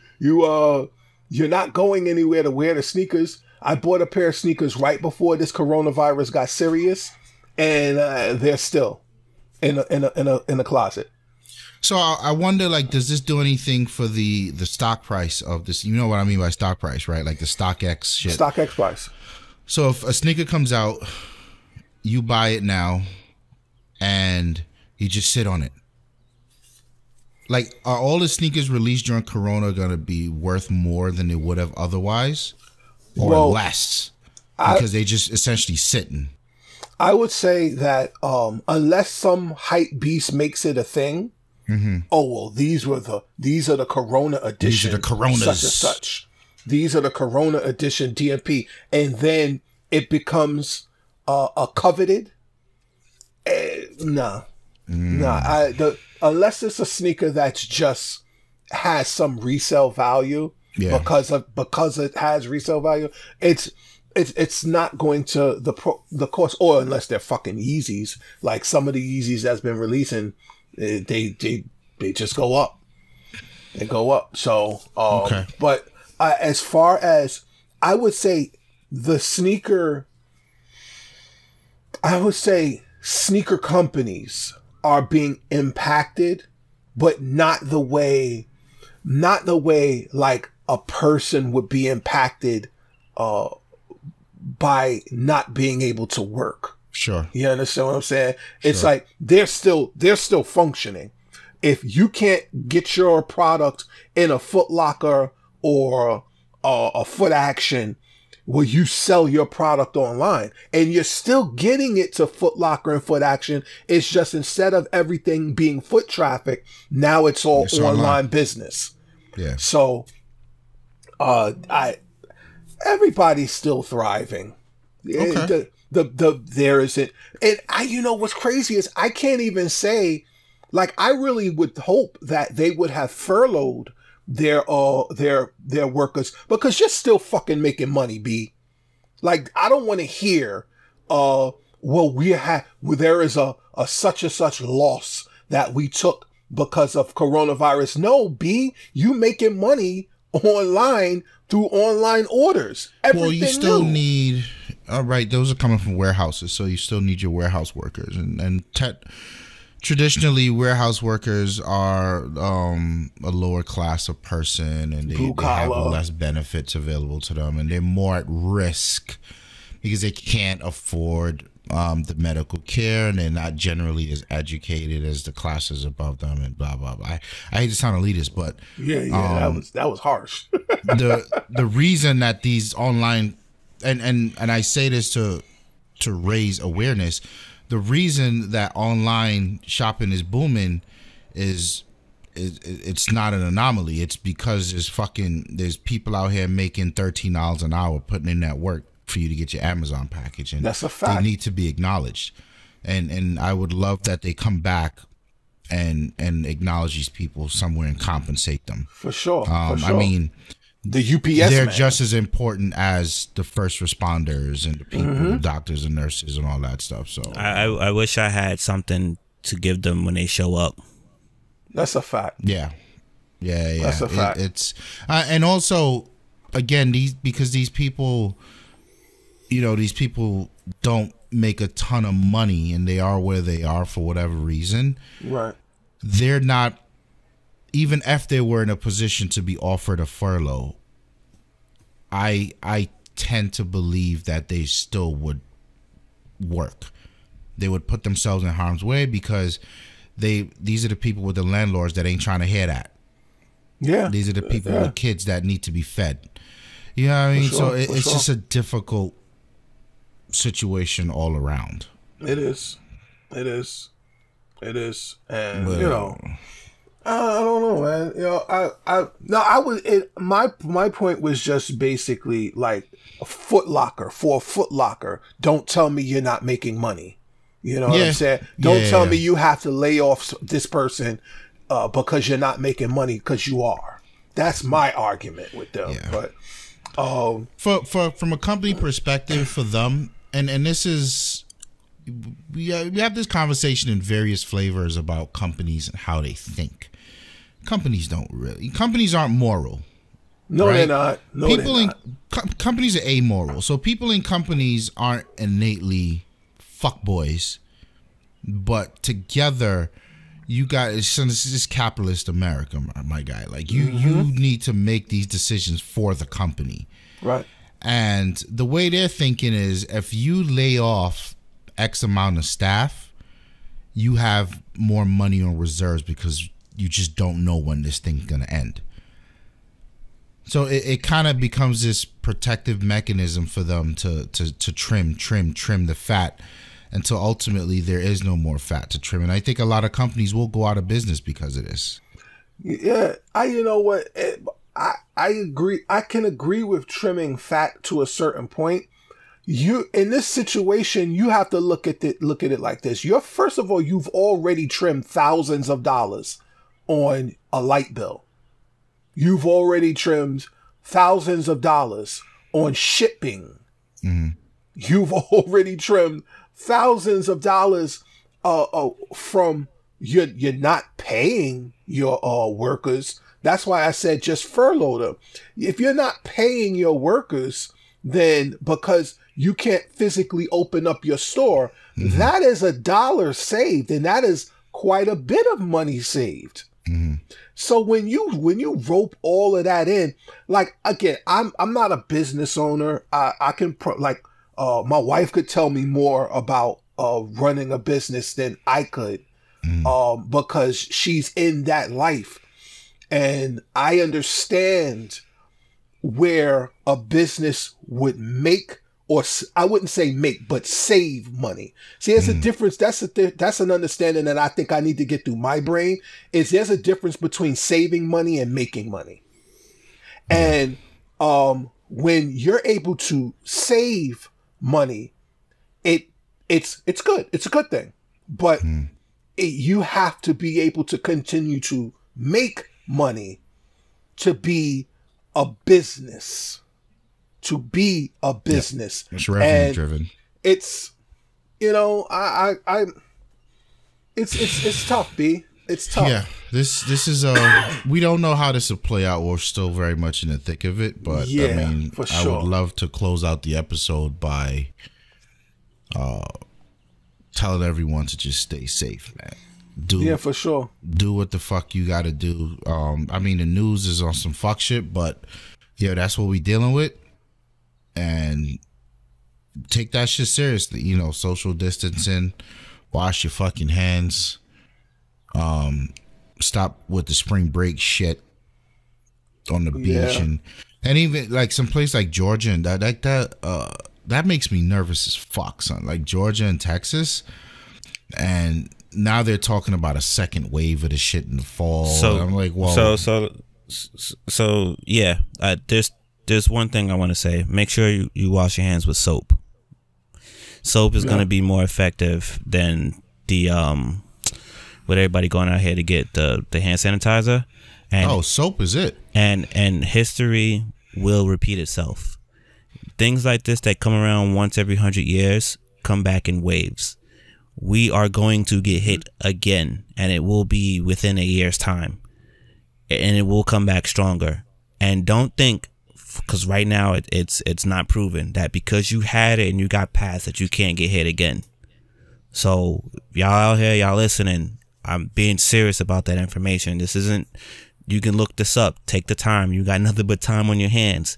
not going anywhere to wear the sneakers. I bought a pair of sneakers right before this coronavirus got serious, and they're still in a closet. So I wonder, like, does this do anything for the stock price of this? You know what I mean by stock price, right? Like the StockX shit. StockX price. So if a sneaker comes out, you buy it now, and you just sit on it. like, are all the sneakers released during Corona gonna be worth more than they would have otherwise, or less because they just essentially sitting? I would say that unless some hype beast makes it a thing, oh well, these are the Corona edition. These are the Coronas. Such and such. These are the Corona edition DMP, and then it becomes a coveted. Nah. Unless it's a sneaker that's just has some resale value, because it has resale value, it's not going to the cost, or unless they're fucking Yeezys, like some of the Yeezys that's been releasing, they just go up. They go up. So, but as far as I would say, sneaker companies are being impacted, but not the way like a person would be impacted by not being able to work. Sure. You understand what I'm saying? It's like they're still functioning. If you can't get your product in a Foot Locker or a Foot Action, will you sell your product online? And you're still getting it to Foot Locker and Foot Action. It's just instead of everything being foot traffic, now it's all online business. Yeah. So, everybody's still thriving. Okay. There isn't, and you know what's crazy is I can't even say, like, I really would hope that they would have furloughed their workers, because you're still fucking making money, B. Like, I don't want to hear, there is a such and such loss that we took because of coronavirus. No, B, you making money online through online orders. Everything you still need, all right, those are coming from warehouses, so you still need your warehouse workers. Traditionally, warehouse workers are a lower class of person, and they have less benefits available to them, and they're more at risk because they can't afford the medical care, and they're not generally as educated as the classes above them, and blah blah blah. I hate to sound elitist, but that was harsh. the reason that these online and I say this to raise awareness. The reason that online shopping is booming is it's not an anomaly. It's because there's people out here making $13 an hour putting in that work for you to get your Amazon package, and that's a fact. They need to be acknowledged. And I would love that they come back and acknowledge these people somewhere and compensate them. For sure. I mean, the UPS they're just as important as the first responders and the people, doctors and nurses and all that stuff. So I wish I had something to give them when they show up. That's a fact. Yeah. That's a fact. It's and also, again, these people, these people don't make a ton of money, and they are where they are for whatever reason. Right. They're not. Even if they were in a position to be offered a furlough, I tend to believe that they still would work. They would put themselves in harm's way because these are the people with the landlords that ain't trying to hear that. Yeah. These are the people with kids that need to be fed. You know what I mean? So it's just a difficult situation all around. It is. And I don't know, man. My point was just basically like a Foot Locker for a Foot Locker. Don't tell me you're not making money. You know what I'm saying? Don't tell me you have to lay off this person because you're not making money, because you are. That's my argument with them. Yeah. But from a company perspective, for them, and this is. We have this conversation in various flavors about companies and how they think. Companies aren't moral. No, right? They're not. Companies are amoral. So people in companies aren't innately fuckboys, but together, this is capitalist America, my guy. Like you need to make these decisions for the company, right? And the way they're thinking is, if you lay off X amount of staff, you have more money on reserves because just don't know when this thing's gonna end. So it kind of becomes this protective mechanism for them to trim the fat until ultimately there is no more fat to trim. And I think a lot of companies will go out of business because of this. Yeah, you know what? I agree. I can agree with trimming fat to a certain point. You, in this situation, you have to look at it like this. First of all, you've already trimmed thousands of dollars on a light bill. You've already trimmed thousands of dollars on shipping. Mm-hmm. You've already trimmed thousands of dollars from you're not paying your workers. That's why I said just furlough them. If you're not paying your workers, then because you can't physically open up your store, mm-hmm. that is $1 saved, and that is quite a bit of money saved. Mm-hmm. So when you rope all of that in, like, again, I'm not a business owner. I can my wife could tell me more about running a business than I could, because she's in that life, and I understand where a business would make, or I wouldn't say make, but save money. See, there's a difference. That's an understanding that I think I need to get through my brain. Is there's a difference between saving money and making money. And when you're able to save money, it's good. It's a good thing. But you have to be able to continue to make money to be a business. To be a business. It's revenue driven. It's, it's tough, B. It's tough. Yeah, this is we don't know how this will play out. We're still very much in the thick of it, but yeah, I mean, for sure. I would love to close out the episode by telling everyone to just stay safe, man. For sure. Do what the fuck you got to do. I mean, the news is on some fuck shit, but yeah, that's what we dealing with. And take that shit seriously, social distancing, wash your fucking hands, stop with the spring break shit on the beach, and even like some place like Georgia and that makes me nervous as fuck, son. Like Georgia and Texas, and now they're talking about a second wave of the shit in the fall. So I'm like, well, so yeah, There's one thing I want to say. Make sure you wash your hands with soap. Soap is going to be more effective than the with everybody going out here to get the hand sanitizer. And soap is it. And history will repeat itself. Things like this that come around once every 100 years come back in waves. We are going to get hit again, and it will be within a year's time. And it will come back stronger. And don't think, because right now it's not proven that because you had it and you got past that you can't get hit again. So y'all out here, y'all listening, I'm being serious about that information. This isn't, you can look this up, take the time, you got nothing but time on your hands.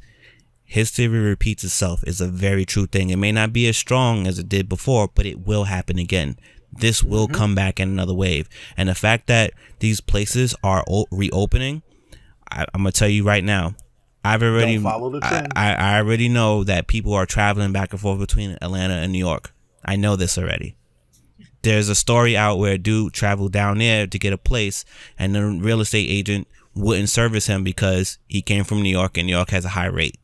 History repeats itself is a very true thing. It may not be as strong as it did before, but it will happen again. This will come back in another wave. And the fact that these places are reopening, I'm gonna tell you right now, don't follow the trend. I already know that people are traveling back and forth between Atlanta and New York. I know this already. There's a story out where a dude traveled down there to get a place, and the real estate agent wouldn't service him because he came from New York, and New York has a high rate.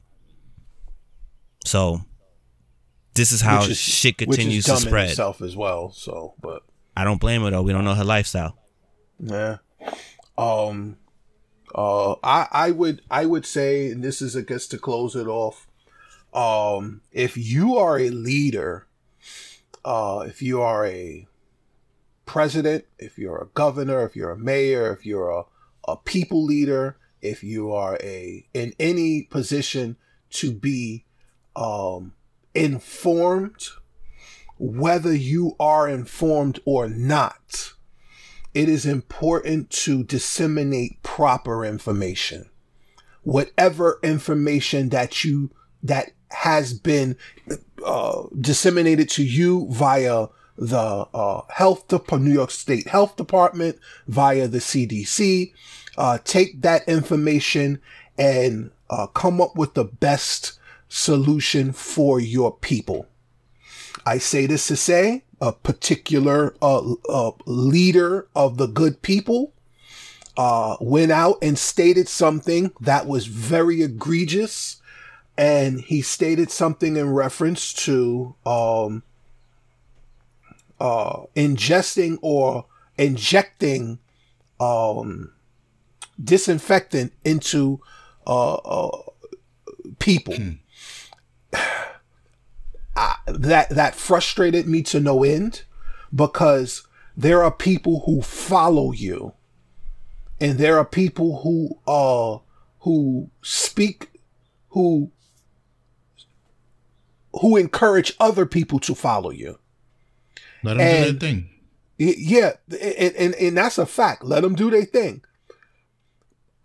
So this is how shit continues to spread. Itself as well. So, but I don't blame her though. We don't know her lifestyle. Yeah. I would say, and this is, I guess, to close it off, if you are a leader, if you are a president, if you're a governor, if you're a mayor, if you're a people leader, if you are in any position to be informed, whether you are informed or not, it is important to disseminate proper information. Whatever information that has been disseminated to you via the New York State Health Department, via the CDC. Take that information and come up with the best solution for your people. I say this to say a particular leader of the good people went out and stated something that was very egregious, and he stated something in reference to ingesting or injecting disinfectant into people. That frustrated me to no end, because there are people who follow you, and there are people who speak, who encourage other people to follow you. Let them do their thing. Yeah, and that's a fact. Let them do their thing.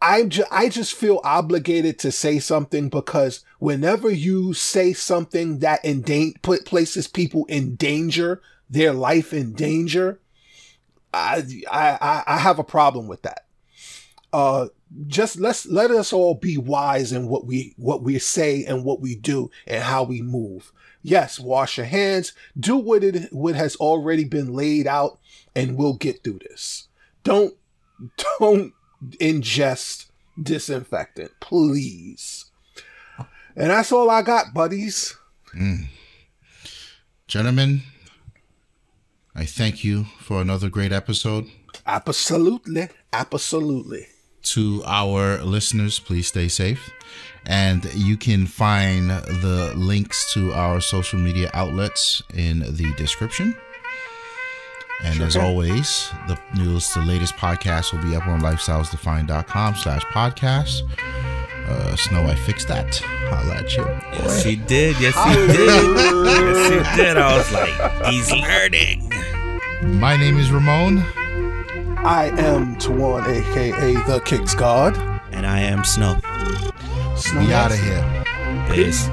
I just feel obligated to say something, because whenever you say something that places people in danger, their life in danger, I have a problem with that. Just let us all be wise in what we say and what we do and how we move. Yes, wash your hands, do what has already been laid out, and we'll get through this. Don't ingest disinfectant, please. And that's all I got, buddies. Gentlemen, I thank you for another great episode. Absolutely. To our listeners, please stay safe. And you can find the links to our social media outlets in the description. And as always, the latest podcast will be up on lifestylesdefined.com/podcast. Snow, I fixed that. Holla at you. Yes, he did. Yes, he did. Yes, he did. I was like, he's learning. My name is Ramon. I am Tawann, a.k.a. the Kicks God. And I am Snow. We out of here. Peace.